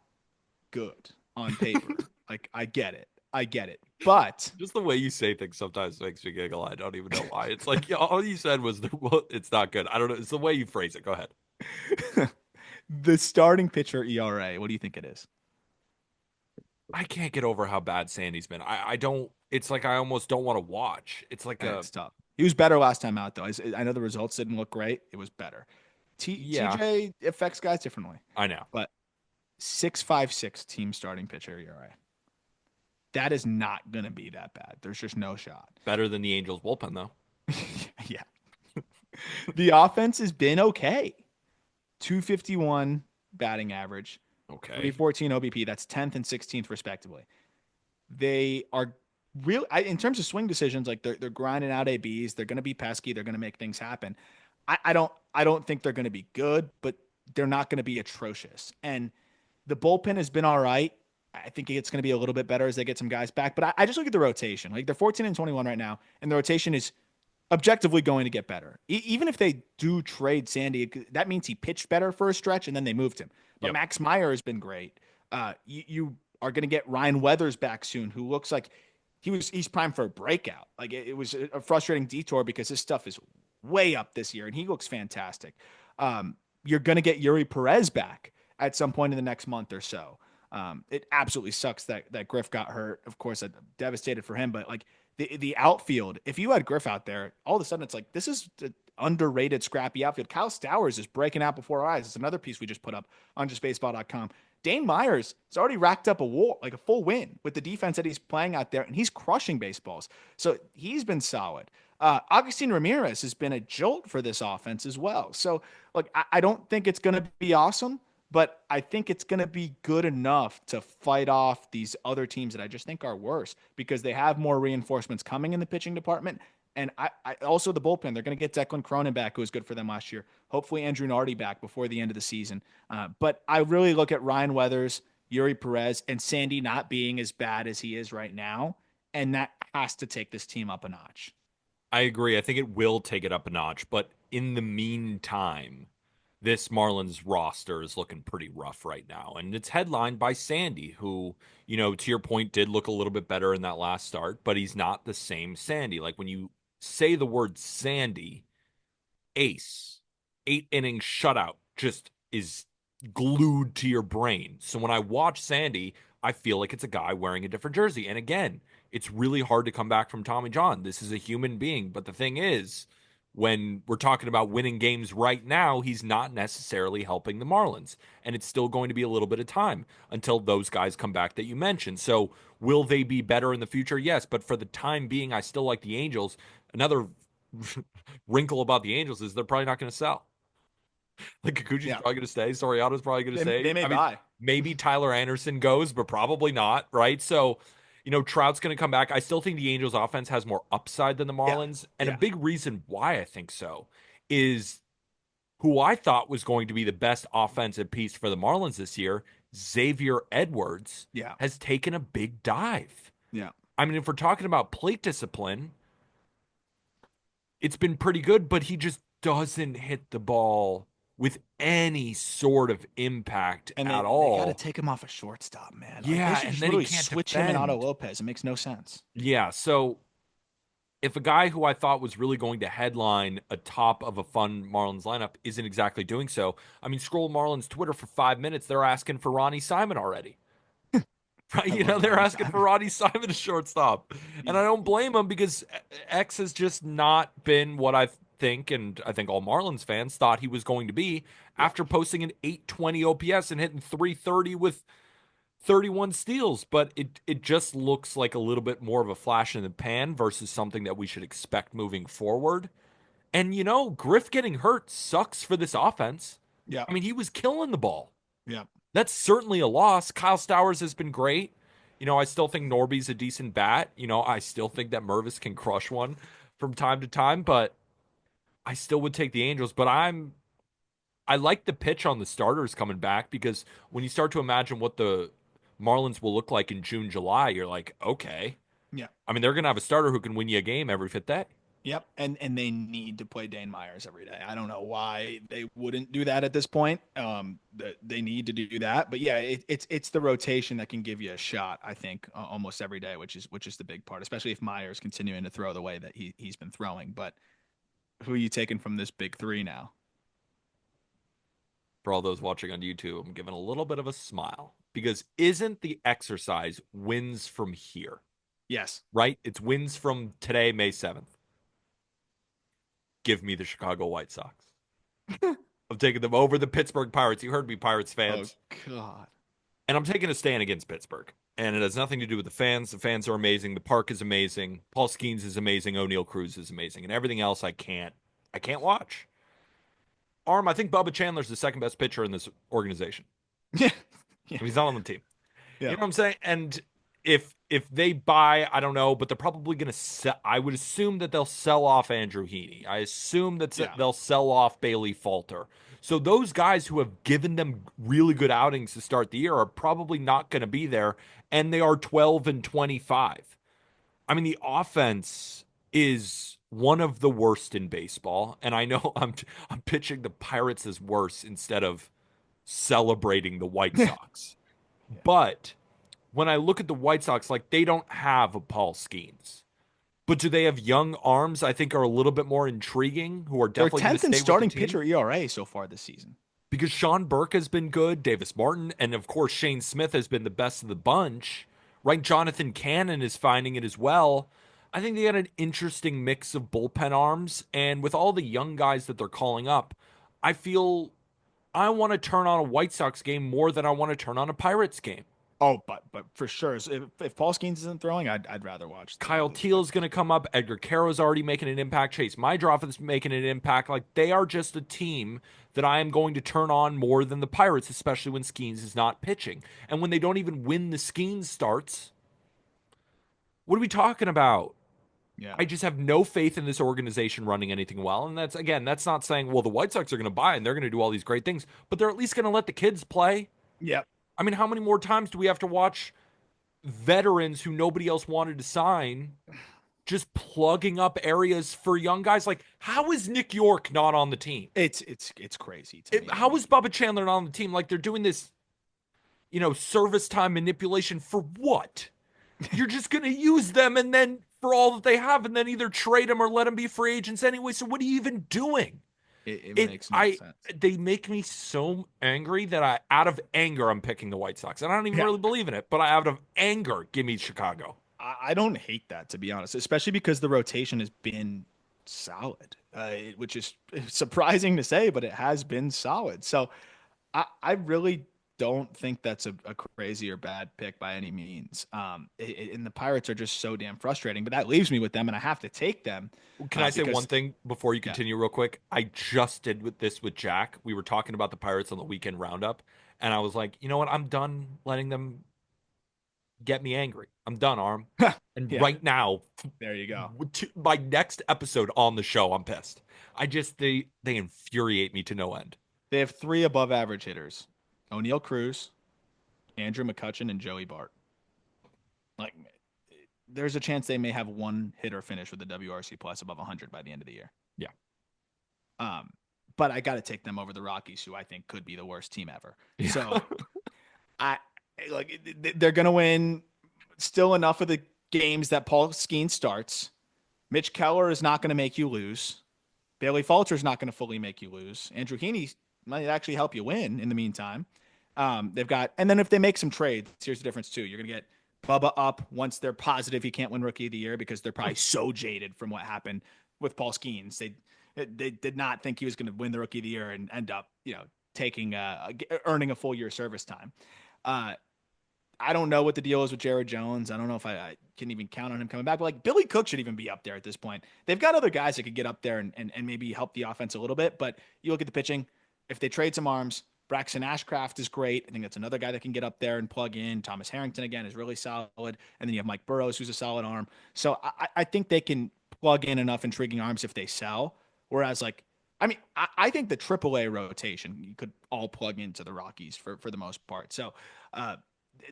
good on paper. Like I get it. I get it. But Just the way you say things sometimes makes me giggle. I don't even know why. It's like, yeah, all you said was, well, it's not good. I don't know. It's the way you phrase it. Go ahead. the starting pitcher ERA, what do you think it is? I can't get over how bad Sandy's been. I don't, it's like I almost don't want to watch. It's like It's tough. He was better last time out, though. I know the results didn't look great. It was better. yeah, TJ affects guys differently, I know. but 6.56 team starting pitcher ERA. That is not going to be that bad. There's just no shot. Better than the Angels bullpen, though. Yeah. The offense has been okay. 251 batting average, Okay. 314 OBP. That's 10th and 16th, respectively. They are real in terms of swing decisions. Like they're grinding out ABs. They're going to be pesky. They're going to make things happen. I don't think they're going to be good, but they're not going to be atrocious. And the bullpen has been all right. I think it's going to be a little bit better as they get some guys back. But I just look at the rotation. Like they're 14 and 21 right now, and the rotation is objectively going to get better. Even if they do trade Sandy, that means he pitched better for a stretch and then they moved him. But Yep. Max Meyer has been great. You are going to get Ryan Weathers back soon, who looks like he's primed for a breakout. Like it was a frustrating detour because his stuff is way up this year and he looks fantastic. You're going to get Yuri Perez back at some point in the next month or so. It absolutely sucks that Griff got hurt. Of course, I'm devastated for him, but like the outfield, if you had Griff out there, all of a sudden it's like this is the underrated, scrappy outfield. Kyle Stowers is breaking out before our eyes. It's another piece we just put up on justbaseball.com. Dane Myers has already racked up a full win with the defense that he's playing out there, and he's crushing baseballs. So he's been solid. Augustine Ramirez has been a jolt for this offense as well. So, look, I don't think it's going to be awesome, but I think it's going to be good enough to fight off these other teams that I just think are worse because they have more reinforcements coming in the pitching department. And I also the bullpen, they're going to get Declan Cronin back, who was good for them last year. Hopefully Andrew Nardi back before the end of the season. But I really look at Ryan Weathers, Yuri Perez, and Sandy not being as bad as he is right now. And that has to take this team up a notch. I agree. I think it will take it up a notch. But in the meantime, this Marlins roster is looking pretty rough right now. And it's headlined by Sandy, who, to your point, did look a little bit better in that last start, but he's not the same Sandy. Like when you say the word Sandy, ace, 8 inning shutout just is glued to your brain. So when I watch Sandy, I feel like it's a guy wearing a different jersey. And again, it's really hard to come back from Tommy John. This is a human being. But the thing is, when we're talking about winning games right now, he's not necessarily helping the Marlins. And it's still going to be a little bit of time until those guys come back that you mentioned. So will they be better in the future? Yes. But for the time being, I still like the Angels. Another wrinkle about the Angels is they're probably not going to sell. Like Kikuchi's Yeah. probably going to stay. Soriano's probably going to stay. They may I mean, buy. maybe Tyler Anderson goes, but probably not, right? So, Trout's going to come back. I still think the Angels offense has more upside than the Yeah. Marlins. And Yeah. a big reason why I think so is who I thought was going to be the best offensive piece for the Marlins this year, Xavier Edwards, Yeah. has taken a big dive. Yeah. I mean, if we're talking about plate discipline, it's been pretty good, but he just doesn't hit the ball with any sort of impact And at they all. got to take him off a shortstop, man. Like, Yeah, they should and just then he literally can't switch him and Otto defend. Lopez. It makes no sense. Yeah, so if a guy who I thought was really going to headline a top of a fun Marlins lineup isn't exactly doing so, I mean, scroll Marlins Twitter for 5 minutes, they're asking for Ronnie Simon already. right? I You love know, they're Roddy asking for Simon. Roddy Simon to shortstop. And I don't blame them because X has just not been what I think, and I think all Marlins fans thought he was going to be Yeah. after posting an 820 OPS and hitting 330 with 31 steals. But it just looks like a little bit more of a flash in the pan versus something that we should expect moving forward. And, you know, Griff getting hurt sucks for this offense. Yeah. I mean, he was killing the ball. Yeah. That's certainly a loss. Kyle Stowers has been great. You know, I still think Norby's a decent bat. You know, I still think that Mervis can crush one from time to time, but I still would take the Angels. But I like the pitch on the starters coming back because when you start to imagine what the Marlins will look like in June, July, you're like, okay. Yeah. I mean, they're gonna have a starter who can win you a game every fifth day. Yep, and they need to play Dane Myers every day. I don't know why they wouldn't do that at this point. They need to do that, but yeah, it's the rotation that can give you a shot. I think almost every day, which is the big part, especially if Myers continuing to throw the way that he's been throwing. But who are you taking from this big three now? For all those watching on YouTube, I'm giving a little bit of a smile because isn't the exercise wins from here, Yes. right? It's wins from today, May 7th. Give me the Chicago White Sox. I'm taking them over the Pittsburgh Pirates. You heard me, Pirates Oh fans. God. And I'm taking a stand against Pittsburgh. And it has nothing to do with the fans. The fans are amazing. The park is amazing. Paul Skeens is amazing. O'Neill Cruz is amazing. And everything else I can't watch. I think Bubba Chandler's the second best pitcher in this organization. Yeah. Yeah. He's not on the team. You Yeah. know what I'm saying? And if they buy, I don't know, but they're probably going to sell. I would assume that they'll sell off Andrew Heaney. I assume that Yeah. they'll sell off Bailey Falter. So those guys who have given them really good outings to start the year are probably not going to be there, and they are 12 and 25. I mean, the offense is one of the worst in baseball, and I know I'm pitching the Pirates as worse instead of celebrating the White Sox. Yeah. But when I look at the White Sox, like they don't have a Paul Skeens. But do they have young arms I think are a little bit more intriguing who are They're definitely going to 10th in stay with the starting team? pitcher ERA so far this season. Because Sean Burke has been good, Davis Martin, and of course Shane Smith has been the best of the bunch. Right? Jonathan Cannon is finding it as well. I think they got an interesting mix of bullpen arms, and with all the young guys that they're calling up, I feel I want to turn on a White Sox game more than I want to turn on a Pirates game. Oh, but for sure, so if Paul Skeens isn't throwing, I'd rather watch Kyle the Teal is going to come up. Edgar Caro's already making an impact. Chase Mydroff is making an impact. Like they are just a team that I am going to turn on more than the Pirates, especially when Skeens is not pitching. And when they don't even win the Skeens starts, what are we talking about? Yeah. I just have no faith in this organization running anything well. And that's not saying, well, the White Sox are going to buy and they're going to do all these great things, but they're at least going to let the kids play. Yep. I mean, how many more times do we have to watch veterans who nobody else wanted to sign just plugging up areas for young guys? Like, how is Nick York not on the team? It's crazy to me. I How mean, is Bubba Chandler not on the team? Like, they're doing this, you know, service time manipulation for what? You're just going to use them and then for all that they have and then either trade them or let them be free agents anyway. So what are you even doing? it It makes no I sense. They make me so angry that out of anger I'm picking the White Sox. And I don't even Yeah. really believe in it, but out of anger, give me Chicago. I don't hate that, to be honest, especially because the rotation has been solid, which is surprising to say, but it has been solid. So I really don't think that's a crazy or bad pick by any means. And the Pirates are just so damn frustrating, but that leaves me with them, and I have to take them Can I say one because, thing before you yeah, continue real quick? I just did with Jack. We were talking about the Pirates on the weekend roundup, and I was like, you know what? I'm done letting them get me angry. I'm done, Arm. And yeah, right now, there you go. to my next episode on the show, I'm pissed. They infuriate me to no end. They have three above average hitters: O'Neill Cruz, Andrew McCutchen, and Joey Bart. Like, there's a chance they may have one hitter finish with a WRC plus above 100 by the end of the year. Yeah. Um, but I got to take them over the Rockies, who I think could be the worst team ever. Yeah. So I they're gonna win still enough of the games that Paul Skeens starts. Mitch Keller is not going to make you lose. Bailey Falter is not going to fully make you lose. Andrew Heaney might actually help you win in the meantime. They've got, and then if they make some trades, here's the difference too. You're gonna get Bubba up once they're positive he can't win Rookie of the Year because they're probably so jaded from what happened with Paul Skeens. They did not think he was going to win the Rookie of the Year and end up, taking earning a full year service time. Uh, I don't know what the deal is with Jared Jones. I don't know if I can even count on him coming back. But like Billy Cook should even be up there at this point. They've got other guys that could get up there and maybe help the offense a little bit. But you look at the pitching, if they trade some arms, Braxton Ashcraft is great. I think that's another guy that can get up there and plug in. Thomas Harrington, again, is really solid. And then you have Mike Burrows, who's a solid arm. So I think they can plug in enough intriguing arms if they sell. Whereas, like, I mean, I think the AAA rotation you could all plug into the Rockies for the most part. So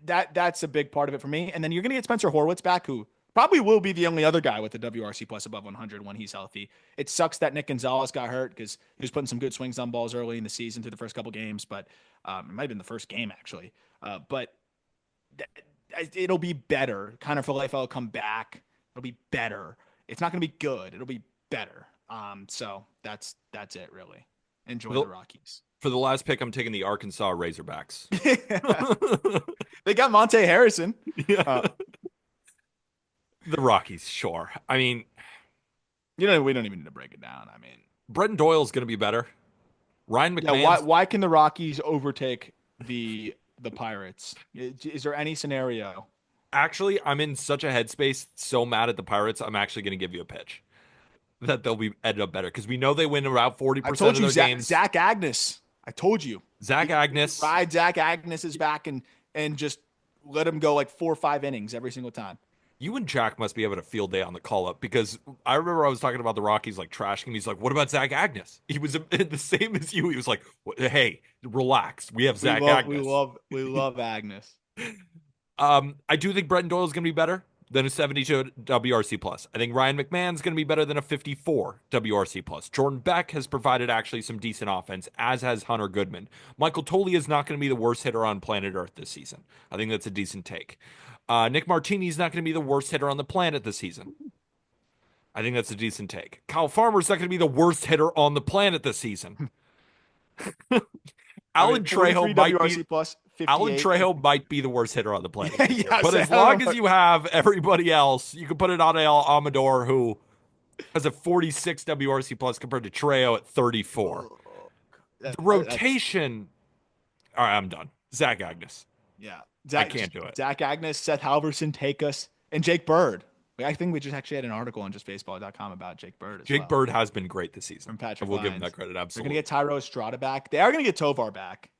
that's a big part of it for me. And then you're going to get Spencer Horwitz back, who probably will be the only other guy with the WRC plus above 100 when he's healthy. It sucks that Nick Gonzalez got hurt because he was putting some good swings on balls early in the season through the first couple games, but it might have been the first game actually. But it'll be better. Connor Falefa will come back. It'll be better. It's not going to be good. It'll be better. So that's it really. Enjoy the Rockies. For the last pick, I'm taking the Arkansas Razorbacks. They got Monte Harrison. Yeah. The Rockies, sure. I mean, we don't even need to break it down. I mean, Brenton Doyle's going to be better. Ryan McMahon. Yeah, why can the Rockies overtake the Pirates? Is there any scenario? Actually, I'm in such a headspace, so mad at the Pirates, I'm actually going to give you a pitch that they'll be ended up better because we know they win around 40% of their games. Zach Agnes. I told you. Zach Agnes. Ride Zach Agnes is back and just let him go like 4 or 5 innings every single time. You and Jack must be having a field day on the call up because I remember I was talking about the Rockies like trashing him. He's like, "What about Zach Agnes?" He was the same as you. He was like, "Hey, relax. We have Zach Agnes. We love Agnes." I do think Brenton Doyle is going to be better than a 72 WRC plus. I think Ryan McMahon's going to be better than a 54 WRC plus. Jordan Beck has provided actually some decent offense, as has Hunter Goodman. Michael Tolley is not going to be the worst hitter on planet Earth this season. I think that's a decent take. Nick Martini is not going to be the worst hitter on the planet this season. I think that's a decent take. Kyle Farmer's not going to be the worst hitter on the planet this season. Alan Trejo might be the worst hitter on the planet. Yes, but as long as you have everybody else, you can put it on El Amador, who has a 46 WRC plus compared to Trejo at 34. The rotation. All right, I'm done. Zach Agnes. Yeah. I can't do it. Zach Agnes, Seth Halverson, take us, and Jake Bird. I think we just actually had an article on justbaseball.com about Jake Bird. Jake Bird has been great this season. From Patrick We'll Lyons. give him that credit. Absolutely. They're going to get Tyro Estrada back. They are going to get Tovar back.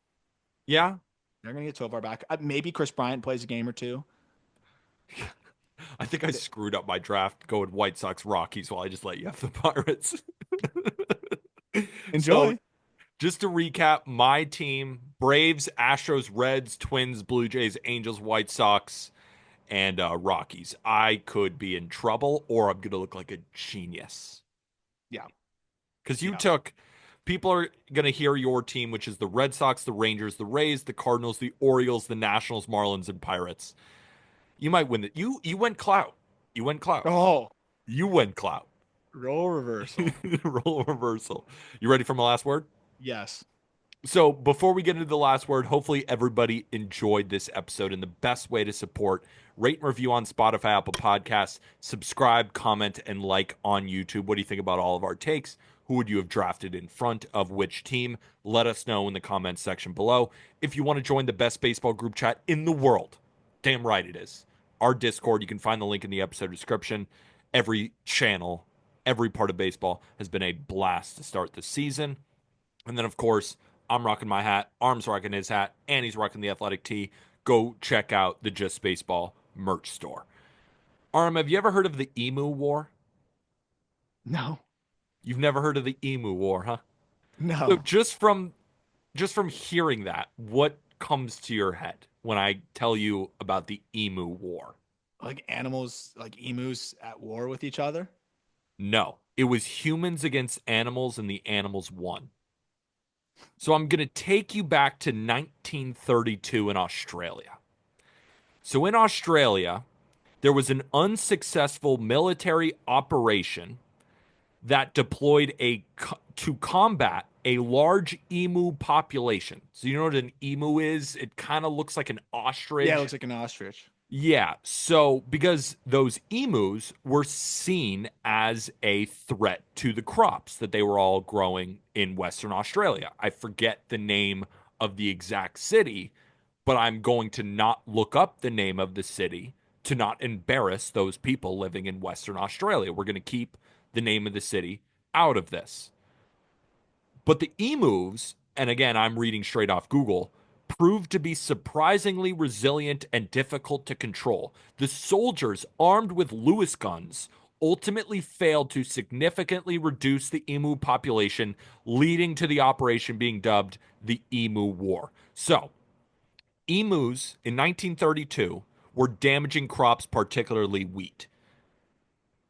Yeah. They're going to get Tovar back. Maybe Chris Bryant plays a game or two. I think I screwed up my draft going White Sox Rockies while I just let you have the Pirates. Enjoy. So, just to recap, my team: Braves, Astros, Reds, Twins, Blue Jays, Angels, White Sox, and Rockies. I could be in trouble, or I'm going to look like a genius. Yeah. Because people are going to hear your team, which is the Red Sox, the Rangers, the Rays, the Cardinals, the Orioles, the Nationals, Marlins, and Pirates. You might win it. You went clout. You went clout. Oh. You went clout. Role reversal. Role reversal. You ready for my last word? Yes. So before we get into the last word, hopefully everybody enjoyed this episode, and the best way to support, rate and review on Spotify, Apple Podcasts, subscribe, comment, and like on YouTube. What do you think about all of our takes? Who would you have drafted in front of which team? Let us know in the comments section below. If you want to join the best baseball group chat in the world, damn right it is, our Discord, you can find the link in the episode description. Every channel, every part of baseball has been a blast to start the season. And then, of course, I'm rocking my hat, Arm's rocking his hat, and he's rocking the athletic tee. Go check out the Just Baseball merch store. Arm, have you ever heard of the Emu War? No. You've never heard of the Emu War, huh? No. So just from hearing that, what comes to your head when I tell you about the Emu War? Like animals, like emus at war with each other? No. It was humans against animals, and the animals won. So I'm going to take you back to 1932 in Australia. So in Australia, there was an unsuccessful military operation that deployed to combat a large emu population. So you know what an emu is? It kind of looks like an Yeah, it ostrich. looks like an ostrich. Yeah. So because those emus were seen as a threat to the crops that they were all growing in Western Australia. I forget the name of the exact city, but I'm going to not look up the name of the city to not embarrass those people living in Western Australia. We're going to keep the name of the city out of this. But the emus, and again, I'm reading straight off Google, proved to be surprisingly resilient and difficult to control. The soldiers, armed with Lewis guns, ultimately failed to significantly reduce the emu population, leading to the operation being dubbed the Emu War. So, emus in 1932 were damaging crops, particularly wheat.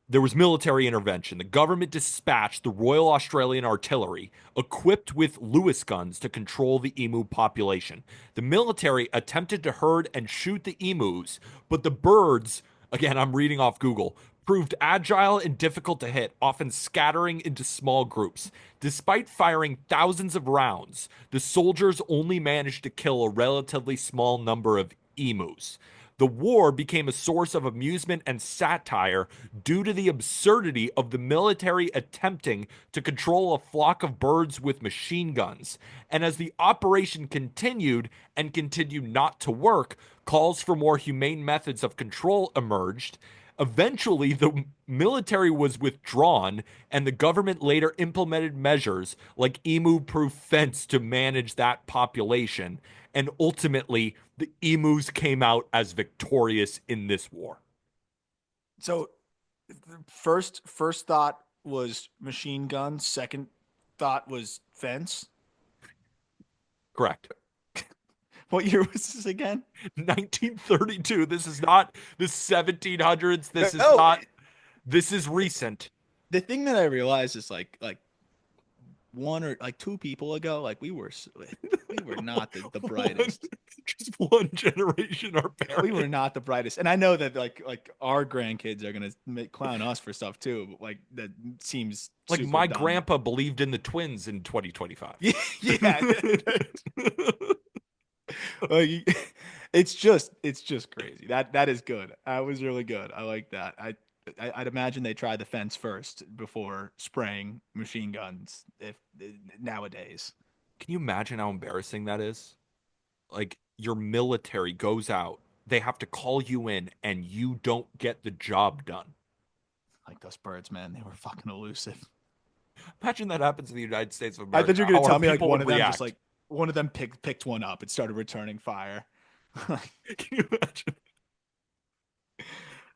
There was military intervention. The government dispatched the Royal Australian Artillery, equipped with Lewis guns, to control the emu population. The military attempted to herd and shoot the emus, but the birds, again, I'm reading off Google, proved agile and difficult to hit, often scattering into small groups. Despite firing thousands of rounds, the soldiers only managed to kill a relatively small number of emus. The war became a source of amusement and satire due to the absurdity of the military attempting to control a flock of birds with machine guns. And as the operation continued and continued not to work, calls for more humane methods of control emerged. Eventually, the military was withdrawn, and the government later implemented measures like emu proof fence to manage that population. And ultimately, the emus came out as victorious in this war. So, first thought was machine gun. Second thought was fence. Correct. What year was this again? 1932. This is not the 1700s. This is No, not, this is recent. the thing that I realized is like one or like two people ago, like we were not the One, brightest. just one generation, our We were parents. not the brightest, and I know that like our grandkids are gonna make clown us for stuff too. But like that seems Like super my dumb. grandpa believed in the twins in 2025. Yeah, yeah. Like, it's just crazy. That is good. That was really good. I like that. I'd imagine they try the fence first before spraying machine guns. If nowadays, Can you imagine how embarrassing that is? Like your military goes out, they have to call you in, and you don't get the job done. like those birds, man, they were fucking elusive. Imagine that happens in the United States of I thought America, you were gonna how our tell me like people one would of them just react. like one of them picked one up and started returning fire. Can you imagine?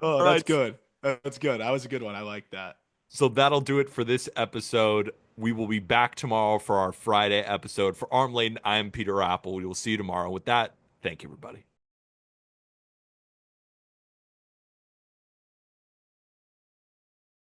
Oh, All that's right. good. That's good. That was a good one. I like that. So that'll do it for this episode. We will be back tomorrow for our Friday episode. For Arm Laden, I am Peter Apple. We will see you tomorrow. With that, thank you, everybody.